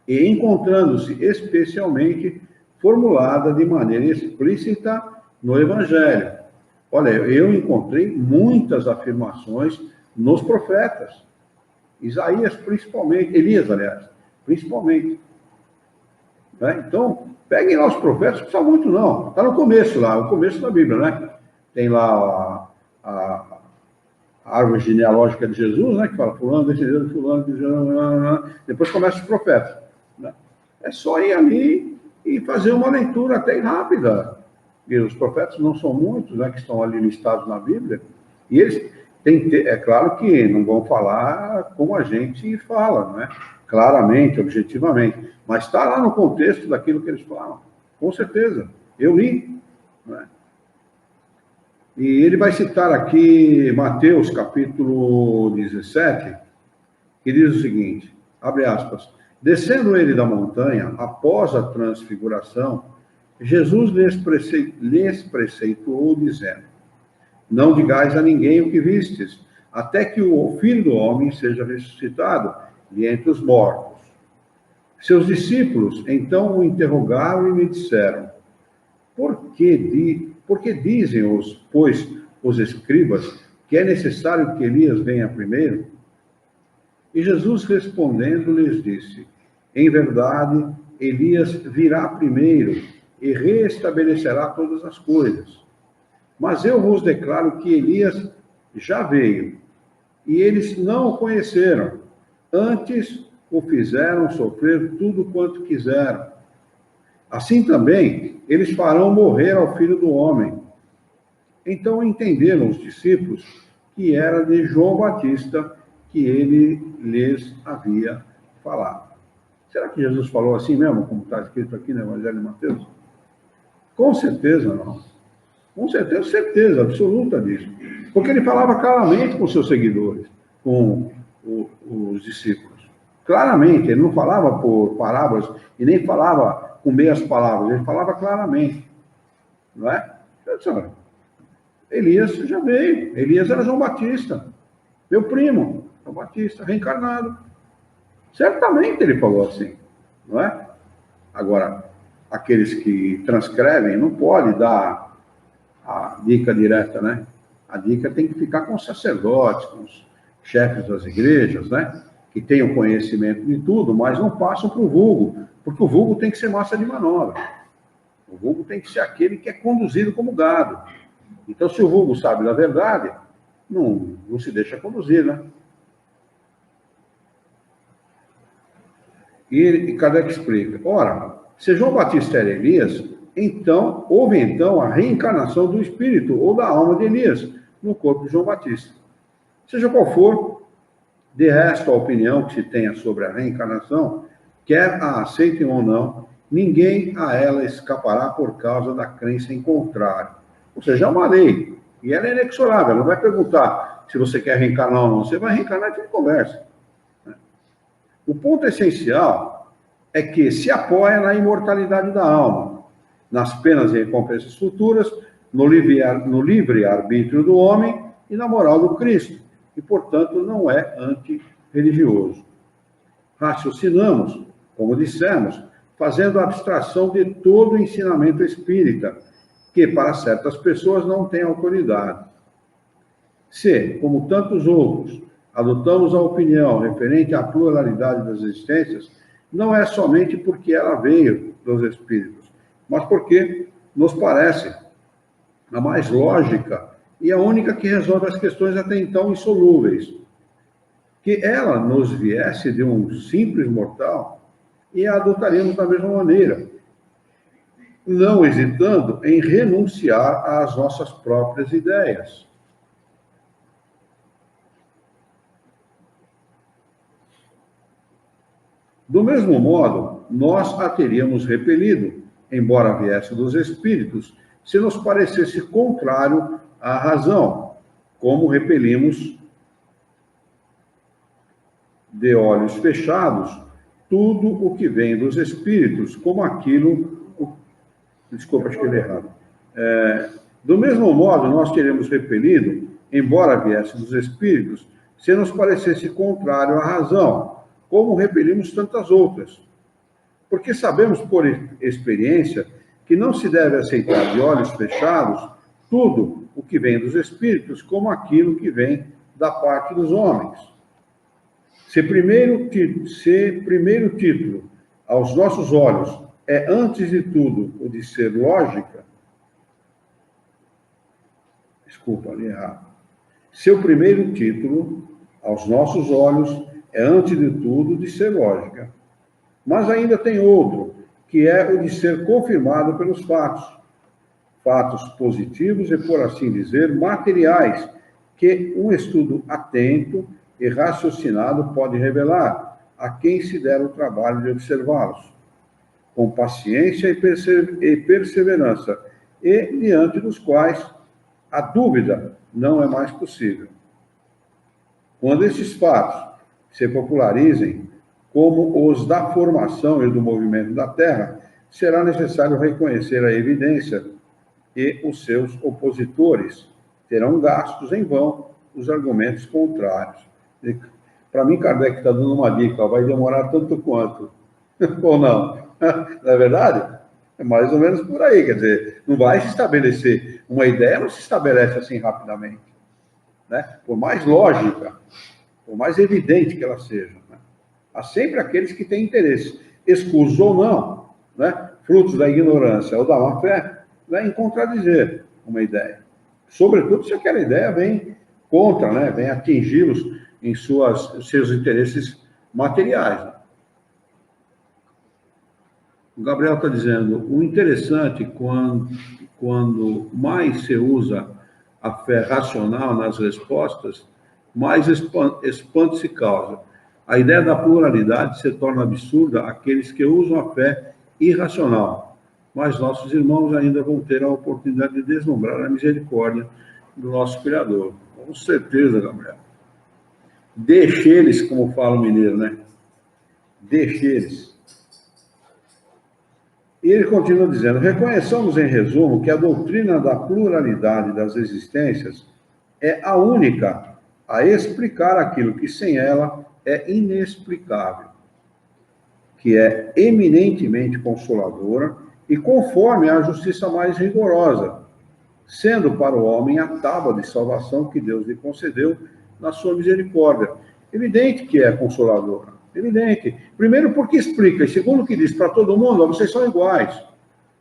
Speaker 1: e encontrando-se especialmente formulada de maneira explícita no Evangelho. Olha, eu encontrei muitas afirmações nos profetas. Isaías, principalmente, Elias, aliás, principalmente. Né? Então, peguem lá os profetas, não precisa muito não. Está no começo lá, o começo da Bíblia, né? Tem lá a árvore genealógica de Jesus, né? Que fala fulano, descendente de fulano, depois começa os profetas. Né? É só ir ali e fazer uma leitura até rápida. E os profetas não são muitos, né? Que estão ali listados na Bíblia. E eles têm, é claro que não vão falar como a gente fala, né? Claramente, objetivamente, mas está lá no contexto daquilo que eles falam, com certeza, eu li, né? E ele vai citar aqui Mateus, capítulo 17, que diz o seguinte, abre aspas, descendo ele da montanha, após a transfiguração, Jesus lhes preceituou, dizendo, não digais a ninguém o que vistes, até que o Filho do Homem seja ressuscitado de entre os mortos. Seus discípulos, então, o interrogaram e lhe disseram, por que dizem, pois, os escribas que é necessário que Elias venha primeiro? E Jesus, respondendo, lhes disse, em verdade, Elias virá primeiro e reestabelecerá todas as coisas. Mas eu vos declaro que Elias já veio, e eles não o conheceram. Antes o fizeram sofrer tudo quanto quiseram. Assim também, eles farão morrer ao Filho do Homem. Então entenderam os discípulos que era de João Batista que ele lhes havia falado. Será que Jesus falou assim mesmo, como está escrito aqui no Evangelho de Mateus? Com certeza não. Com certeza absoluta disso. Porque ele falava claramente com seus seguidores, com os discípulos. Claramente, ele não falava por parábolas e nem falava com meias palavras, ele falava claramente. Não é? Elias já veio. Elias era João Batista, meu primo, João Batista, reencarnado. Certamente ele falou assim, não é? Agora, aqueles que transcrevem não podem dar a dica direta, né? A dica tem que ficar com os sacerdotes, com os chefes das igrejas, né? que têm o conhecimento de tudo, mas não passam para o vulgo, porque o vulgo tem que ser massa de manobra. O vulgo tem que ser aquele que é conduzido como gado. Então, se o vulgo sabe da verdade, não se deixa conduzir, né? E Kardec explica, ora, se João Batista era Elias, houve a reencarnação do espírito ou da alma de Elias no corpo de João Batista. Seja qual for, de resto, a opinião que se tenha sobre a reencarnação, quer a aceitem ou não, ninguém a ela escapará por causa da crença em contrário. Ou seja, é uma lei, e ela é inexorável, ela não vai perguntar se você quer reencarnar ou não, você vai reencarnar e tem conversa. O ponto essencial é que se apoia na imortalidade da alma, nas penas e recompensas futuras, no livre-arbítrio do homem e na moral do Cristo, e, portanto, não é antirreligioso. Raciocinamos, como dissemos, fazendo abstração de todo o ensinamento espírita, que para certas pessoas não tem autoridade. Se, como tantos outros, adotamos a opinião referente à pluralidade das existências, não é somente porque ela veio dos espíritos, mas porque nos parece a mais lógica e a única que resolve as questões até então insolúveis. Que ela nos viesse de um simples mortal e a adotaríamos da mesma maneira, não hesitando em renunciar às nossas próprias ideias. Do mesmo modo, nós a teríamos repelido, embora viesse dos espíritos, se nos parecesse contrário à razão, como repelimos de olhos fechados tudo o que vem dos espíritos, como aquilo... Desculpa, acho que eu li errado. Do mesmo modo, nós teríamos repelido, embora viesse dos espíritos, se nos parecesse contrário à razão, como repelimos tantas outras. Porque sabemos por experiência que não se deve aceitar de olhos fechados tudo o que vem dos espíritos como aquilo que vem da parte dos homens. Se primeiro título aos nossos olhos é, antes de tudo, o de ser lógica, desculpa, li errado. Seu primeiro título aos nossos olhos é, antes de tudo, de ser lógica. Mas ainda tem outro, que é o de ser confirmado pelos fatos. Fatos positivos e, por assim dizer, materiais, que um estudo atento e raciocinado pode revelar a quem se der o trabalho de observá-los, com paciência e perseverança, e diante dos quais a dúvida não é mais possível. Quando esses fatos se popularizem como os da formação e do movimento da Terra, será necessário reconhecer a evidência e os seus opositores terão gastos em vão os argumentos contrários. Para mim, Kardec está dando uma dica, vai demorar tanto quanto, ou não? Não é verdade? É mais ou menos por aí, quer dizer, não vai se estabelecer, uma ideia não se estabelece assim rapidamente, né? Por mais lógica, por mais evidente que ela seja, né? Há sempre aqueles que têm interesse, escusos ou não, né? Frutos da ignorância ou da má-fé, né? Em contradizer uma ideia. Sobretudo se aquela ideia vem contra, né? Vem atingi-los em seus interesses materiais. Né? O Gabriel está dizendo, o interessante quando mais se usa a fé racional nas respostas, mais espanto se causa. A ideia da pluralidade se torna absurda àqueles que usam a fé irracional, mas nossos irmãos ainda vão ter a oportunidade de deslumbrar a misericórdia do nosso Criador. Com certeza, Gabriel. Deixe eles, como fala o mineiro, né? Deixe eles. E ele continua dizendo, reconheçamos em resumo que a doutrina da pluralidade das existências é a única a explicar aquilo que sem ela é inexplicável, que é eminentemente consoladora e conforme à justiça mais rigorosa, sendo para o homem a tábua de salvação que Deus lhe concedeu na sua misericórdia. Evidente que é consoladora. Evidente. Primeiro, porque explica. E segundo, que diz para todo mundo, vocês são iguais.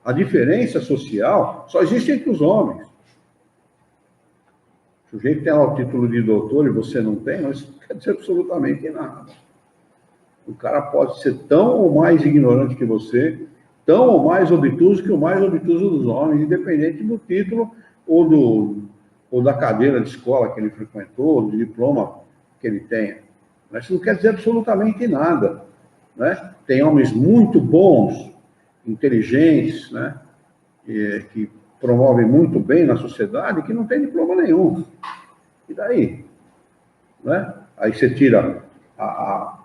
Speaker 1: A diferença social só existe entre os homens. O sujeito tem lá o título de doutor e você não tem, mas isso não quer dizer absolutamente nada. O cara pode ser tão ou mais ignorante que você, tão ou mais obtuso que o mais obtuso dos homens, independente do título ou da cadeira de escola que ele frequentou, do diploma que ele tenha. Mas isso não quer dizer absolutamente nada. Né? Tem homens muito bons, inteligentes, né? Que promovem muito bem na sociedade, que não tem diploma nenhum. E daí? Né? Aí você tira a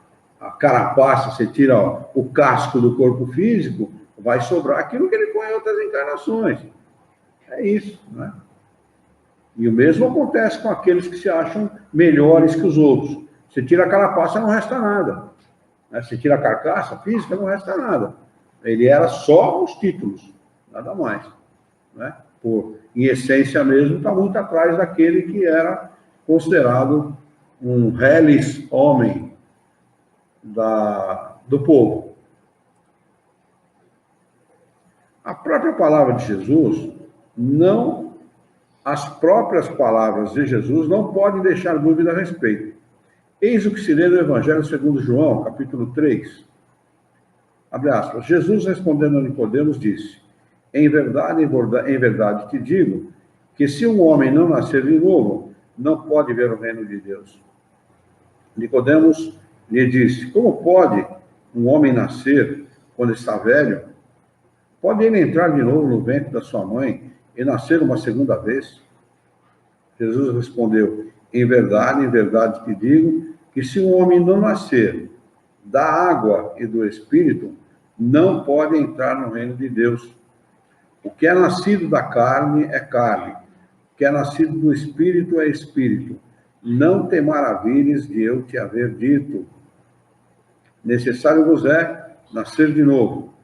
Speaker 1: carapaça, você tira o casco do corpo físico, vai sobrar aquilo que ele põe em outras encarnações. É isso, né? E o mesmo acontece com aqueles que se acham melhores que os outros. Você tira a carapaça, não resta nada. Né? Você tira a carcaça física, não resta nada. Ele era só os títulos, nada mais. Né? Em essência mesmo, está muito atrás daquele que era considerado um reles homem do povo. A própria palavra de Jesus, as próprias palavras de Jesus não podem deixar dúvida a respeito. Eis o que se lê no Evangelho segundo João, capítulo 3. Abre aspas. Jesus, respondendo a Nicodemos, disse: em verdade te digo, que se um homem não nascer de novo, não pode ver o reino de Deus. Nicodemos lhe disse: como pode um homem nascer quando está velho? Pode ele entrar de novo no ventre da sua mãe e nascer uma segunda vez? Jesus respondeu: em verdade te digo, que se um homem não nascer da água e do Espírito, não pode entrar no reino de Deus. O que é nascido da carne é carne, o que é nascido do Espírito é Espírito. Não te maravilhes de eu te haver dito. Necessário vos é nascer de novo.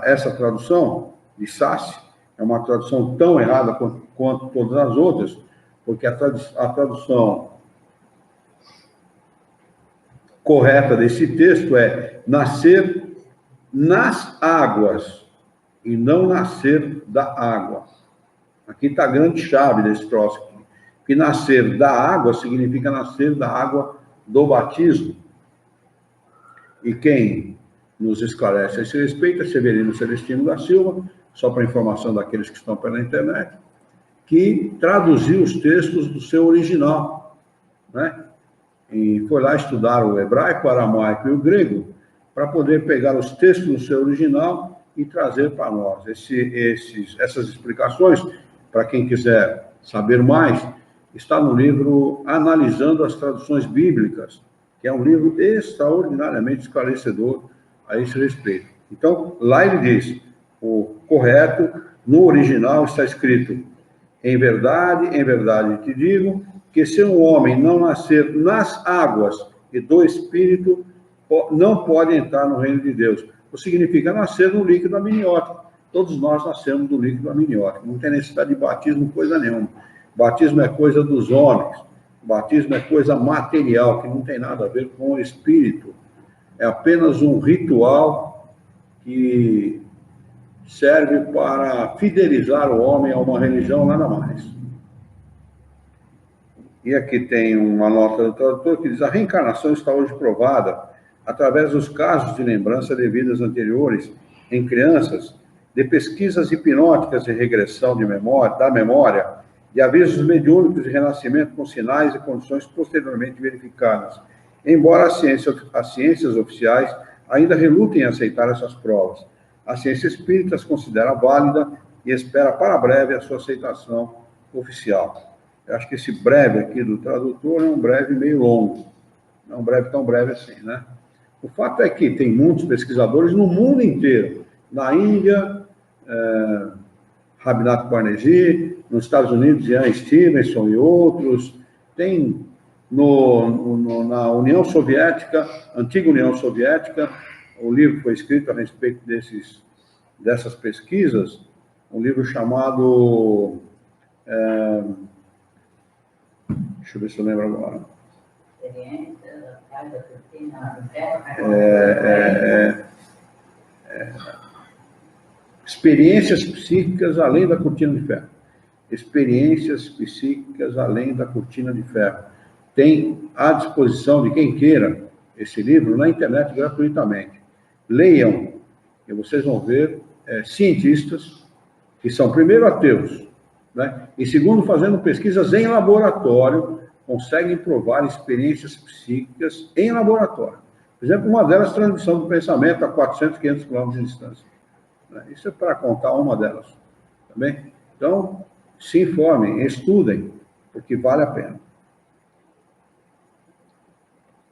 Speaker 1: Essa tradução de Sassi é uma tradução tão errada quanto todas as outras, porque a tradução correta desse texto é nascer nas águas e não nascer da água. Aqui está a grande chave desse troço aqui. Que nascer da água significa nascer da água do batismo. E quem nos esclarece a esse respeito é Severino Celestino da Silva, só para informação daqueles que estão pela internet, que traduziu os textos do seu original, né? E foi lá estudar o hebraico, o aramaico e o grego, para poder pegar os textos do seu original e trazer para nós. Essas explicações, para quem quiser saber mais, está no livro Analisando as Traduções Bíblicas, que é um livro extraordinariamente esclarecedor a esse respeito. Então, lá ele diz, o correto, no original está escrito: em verdade te digo, que se um homem não nascer nas águas e do Espírito, não pode entrar no reino de Deus. O que significa nascer no líquido amniótico. Todos nós nascemos do líquido amniótico. Não tem necessidade de batismo, coisa nenhuma. Batismo é coisa dos homens. Batismo é coisa material, que não tem nada a ver com o Espírito. É apenas um ritual que serve para fidelizar o homem a uma religião, nada mais. E aqui tem uma nota do tradutor que diz: a reencarnação está hoje provada através dos casos de lembrança devidas anteriores em crianças, de pesquisas hipnóticas de regressão da memória, de avisos mediúnicos de renascimento com sinais e condições posteriormente verificadas, embora as ciências oficiais ainda relutem em aceitar essas provas. A ciência espírita as considera válida e espera para breve a sua aceitação oficial. Eu acho que esse breve aqui do tradutor é um breve meio longo, não é um breve tão breve assim, né? O fato é que tem muitos pesquisadores no mundo inteiro, na Índia, Rabindranath Banerjee, nos Estados Unidos, Ian Stevenson e outros, tem na União Soviética, antiga União Soviética, o livro foi escrito a respeito dessas pesquisas, um livro chamado... deixa eu ver se eu lembro agora.
Speaker 5: experiência, faz a piscina, ferro,
Speaker 1: experiências psíquicas além da cortina de ferro. Experiências psíquicas além da cortina de ferro. Tem à disposição de quem queira esse livro na internet gratuitamente. Leiam, e vocês vão ver cientistas que são, primeiro, ateus, né? E segundo, fazendo pesquisas em laboratório, conseguem provar experiências psíquicas em laboratório. Por exemplo, uma delas, transmissão do pensamento a 400, 500 quilômetros de distância. Isso é para contar uma delas. Tá bem? Então, se informem, estudem, porque vale a pena.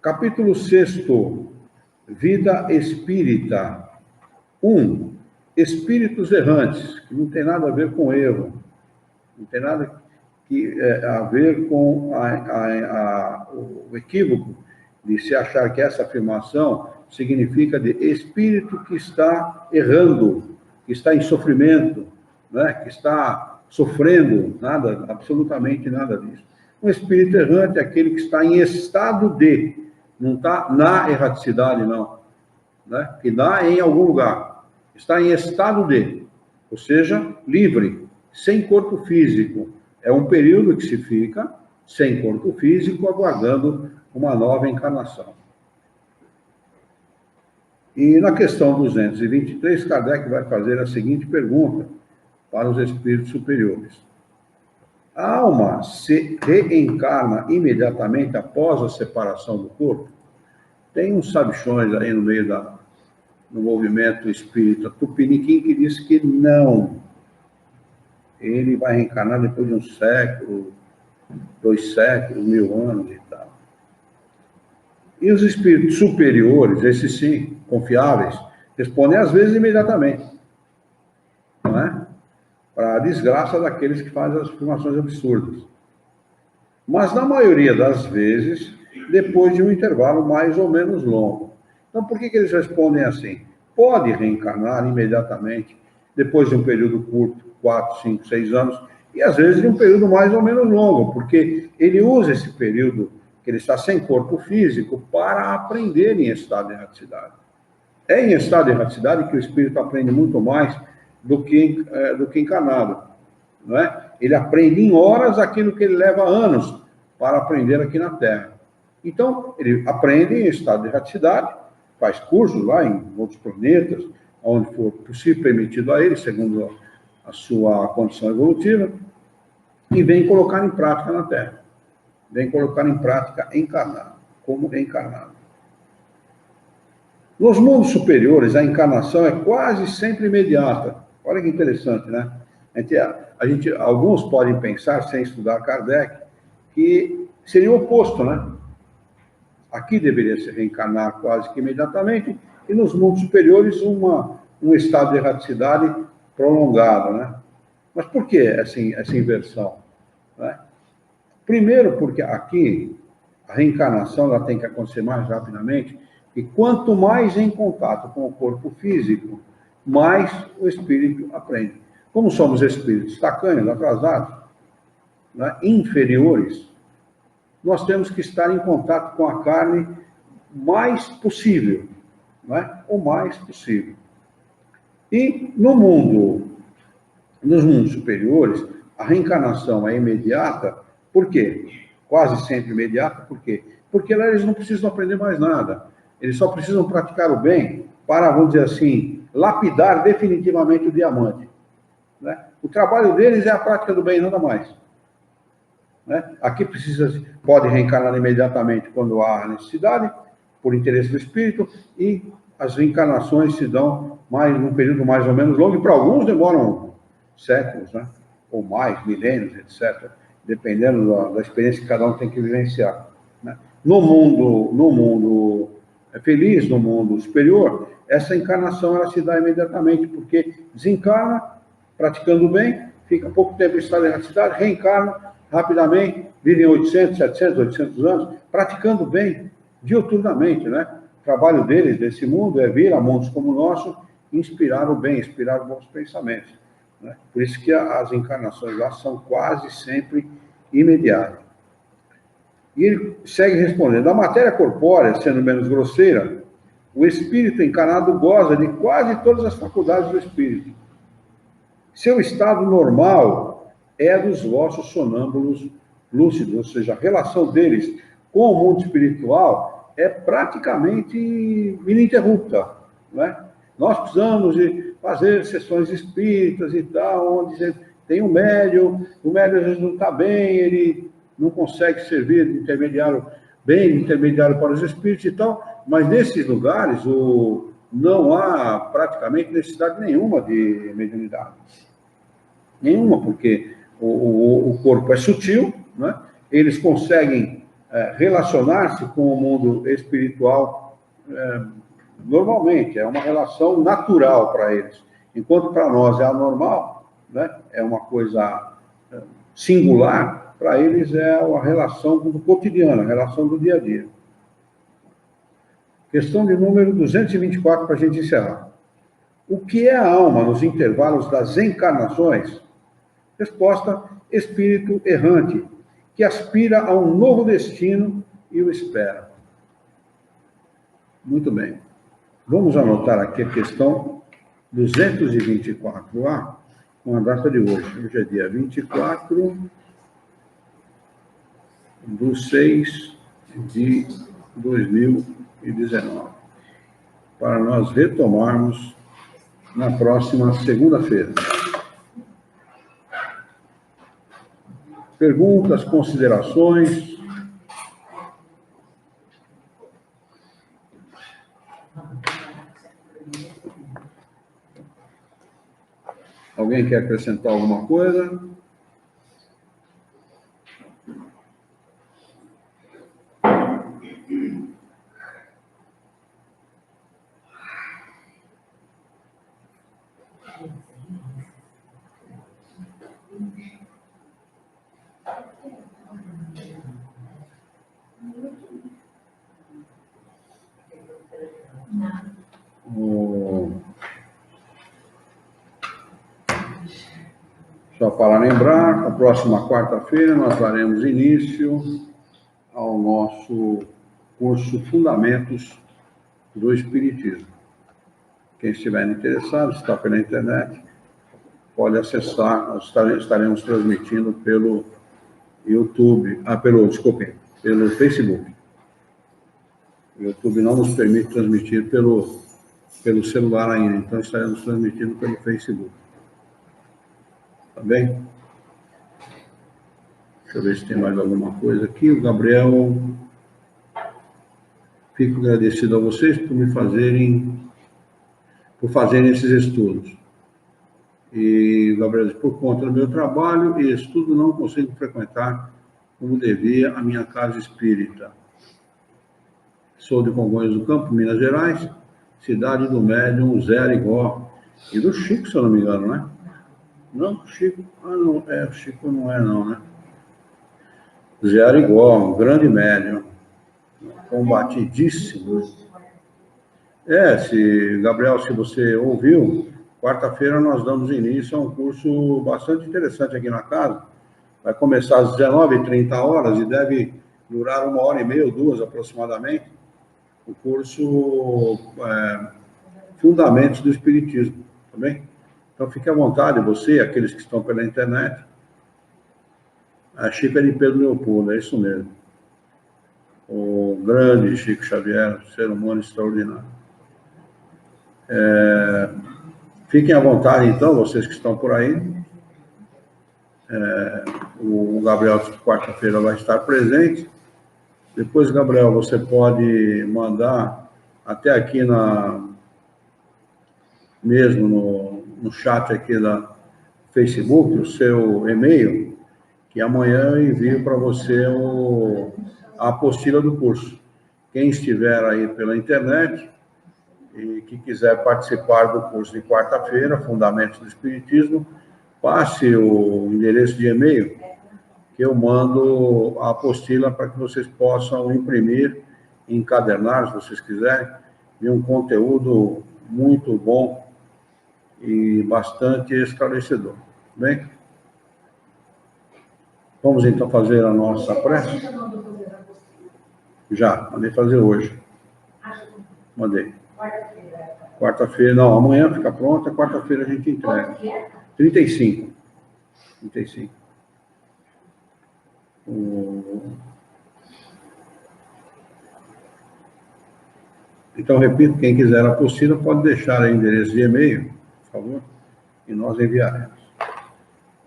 Speaker 1: Capítulo 6º, Vida Espírita. 1. Espíritos errantes, que não tem nada a ver com erro, não tem nada a ver com o equívoco de se achar que essa afirmação significa de espírito que está errando, que está em sofrimento, né? Que está sofrendo, nada, absolutamente nada disso. Um espírito errante é aquele que está em estado de, não está na erraticidade, não, né? Que dá em algum lugar. Está em estado de, ou seja, livre, sem corpo físico. É um período que se fica sem corpo físico, aguardando uma nova encarnação. E na questão 223, Kardec vai fazer a seguinte pergunta para os espíritos superiores. A alma se reencarna imediatamente após a separação do corpo? Tem uns sabichões aí no meio no movimento espírita tupiniquim que diz que não. Ele vai reencarnar depois de um século, 2 séculos, 1000 anos e tal. E os espíritos superiores, esses sim, confiáveis, respondem às vezes imediatamente. Não é? Para a desgraça daqueles que fazem as afirmações absurdas. Mas na maioria das vezes, depois de um intervalo mais ou menos longo. Então, por que eles respondem assim? Pode reencarnar imediatamente, depois de um período curto, 4, 5, 6 anos, e às vezes de um período mais ou menos longo, porque ele usa esse período que ele está sem corpo físico para aprender em estado de erraticidade. É em estado de erraticidade que o espírito aprende muito mais do que encarnado. Não é? Ele aprende em horas aquilo que ele leva anos para aprender aqui na Terra. Então, ele aprende em estado de erraticidade, faz cursos lá em outros planetas, onde for possível, permitido a ele, segundo a sua condição evolutiva, e vem colocar em prática na Terra. Vem colocar em prática encarnado, como encarnado. Nos mundos superiores, a encarnação é quase sempre imediata. Olha que interessante, né? Alguns podem pensar, sem estudar Kardec, que seria o oposto, né? Aqui deveria se reencarnar quase que imediatamente, e nos mundos superiores um estado de erraticidade prolongado, né? Mas por que essa inversão? Né? Primeiro, porque aqui a reencarnação ela tem que acontecer mais rapidamente, e quanto mais em contato com o corpo físico, mais o espírito aprende. Como somos espíritos tacanhos, atrasados, né, inferiores, nós temos que estar em contato com a carne o mais possível, né, o mais possível. E nos mundos superiores, a reencarnação é imediata, por quê? Quase sempre imediata, por quê? Porque lá eles não precisam aprender mais nada. Eles só precisam praticar o bem para, vamos dizer assim, lapidar definitivamente o diamante. Né? O trabalho deles é a prática do bem, nada mais. Né? Aqui pode reencarnar imediatamente quando há necessidade, por interesse do espírito, e as reencarnações se dão num período mais ou menos longo, e para alguns demoram séculos, né? Ou mais, milênios, etc., dependendo da experiência que cada um tem que vivenciar. Né? No mundo feliz, no mundo superior, essa encarnação ela se dá imediatamente, porque desencarna, praticando o bem, fica pouco tempo em estado de erraticidade, reencarna rapidamente, vivem 800, 700, 800 anos, praticando o bem diuturnamente, né? O trabalho deles, desse mundo, é vir a mundos como o nosso, inspirar o bem, inspirar bons pensamentos. Né? Por isso que as encarnações lá são quase sempre imediatas. E ele segue respondendo: a matéria corpórea, sendo menos grosseira, o espírito encarnado goza de quase todas as faculdades do espírito. Seu estado normal é a dos vossos sonâmbulos lúcidos, ou seja, a relação deles com o mundo espiritual é praticamente ininterrupta, né? Nós precisamos de fazer sessões espíritas e tal, onde tem um médium, o médium às vezes não está bem, ele não consegue servir de intermediário, bem intermediário para os espíritos e tal, mas nesses lugares não há praticamente necessidade nenhuma de mediunidade. Nenhuma, porque o corpo é sutil, né? Eles conseguem relacionar-se com o mundo espiritual normalmente, é uma relação natural para eles. Enquanto para nós é anormal, né? É uma coisa singular, para eles é uma relação do cotidiano, a relação do dia a dia. Questão de número 224, para a gente encerrar. O que é a alma nos intervalos das encarnações? Resposta: espírito errante, que aspira a um novo destino e o espera. Muito bem. Vamos anotar aqui a questão 224A, com a data de hoje. Hoje é dia 24/6/2019. Para nós retomarmos na próxima segunda-feira. Perguntas, considerações? Alguém quer acrescentar alguma coisa? Só para lembrar, na próxima quarta-feira nós daremos início ao nosso curso Fundamentos do Espiritismo. Quem estiver interessado, está pela internet, pode acessar. Nós estaremos transmitindo pelo YouTube, pelo Facebook. O YouTube não nos permite transmitir pelo celular ainda, então estaremos transmitindo pelo Facebook. Tá bem? Deixa eu ver se tem mais alguma coisa aqui. O Gabriel, fico agradecido a vocês por fazerem esses estudos. E o Gabriel diz: por conta do meu trabalho e estudo, não consigo frequentar como devia a minha casa espírita. Sou de Congonhas do Campo, Minas Gerais, cidade do médium Zé Arigó. E do Chico, se eu não me engano, né? Não, Chico. Não, o Chico não é, não, né? Zé Arigó, um grande médium, combatidíssimo. Gabriel, se você ouviu, quarta-feira nós damos início a um curso bastante interessante aqui na casa. Vai começar às 19h30 e deve durar 1h30 ou 2 aproximadamente. O curso Fundamentos do Espiritismo, tá bem? Então fique à vontade, você, aqueles que estão pela internet. A Chico é de Pedro Leopoldo, é isso mesmo. O grande Chico Xavier, ser humano extraordinário. Fiquem à vontade, então, vocês que estão por aí. O Gabriel, quarta-feira, vai estar presente. Depois, Gabriel, você pode mandar até aqui mesmo no chat aqui da Facebook, o seu e-mail, que amanhã eu envio para você a apostila do curso. Quem estiver aí pela internet e que quiser participar do curso de quarta-feira, Fundamentos do Espiritismo, passe o endereço de e-mail que eu mando a apostila para que vocês possam imprimir, encadernar, se vocês quiserem, de um conteúdo muito bom e bastante esclarecedor. Bem? Vamos então fazer a nossa prece. Já, mandei fazer hoje.
Speaker 4: Acho que
Speaker 1: Mandei.
Speaker 4: quarta-feira.
Speaker 1: Quarta-feira, não, amanhã fica pronta, quarta-feira a gente entrega.
Speaker 4: Quanto que é?
Speaker 1: 35. 35. Então, repito, quem quiser a apostila pode deixar aí o endereço de e-mail, por favor, e nós enviaremos.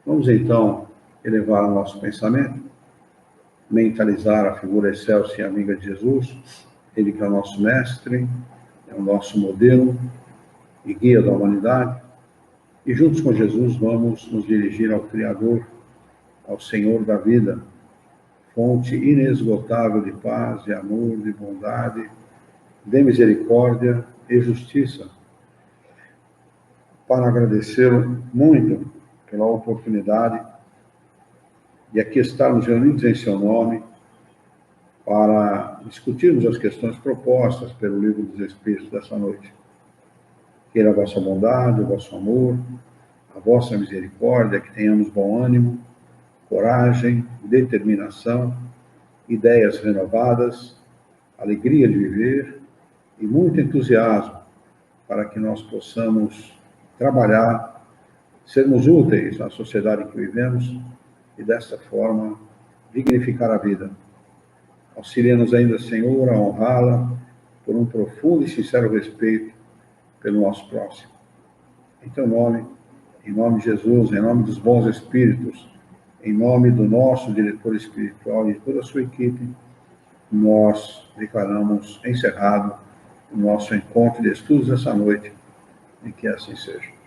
Speaker 1: Vamos, então, elevar o nosso pensamento, mentalizar a figura excelsa e amiga de Jesus, ele que é o nosso mestre, é o nosso modelo e guia da humanidade, e juntos com Jesus vamos nos dirigir ao Criador, ao Senhor da vida, fonte inesgotável de paz, de amor, de bondade, de misericórdia e justiça, para agradecê-lo muito pela oportunidade de aqui estarmos reunidos em seu nome para discutirmos as questões propostas pelo Livro dos Espíritos dessa noite. Queira a vossa bondade, o vosso amor, a vossa misericórdia, que tenhamos bom ânimo, coragem, determinação, ideias renovadas, alegria de viver e muito entusiasmo para que nós possamos trabalhar, sermos úteis à sociedade em que vivemos e, desta forma, dignificar a vida. Auxilia-nos ainda, Senhor, a honrá-la por um profundo e sincero respeito pelo nosso próximo. Em teu nome, em nome de Jesus, em nome dos bons espíritos, em nome do nosso diretor espiritual e de toda a sua equipe, nós declaramos encerrado o nosso encontro de estudos essa noite, e que assim seja.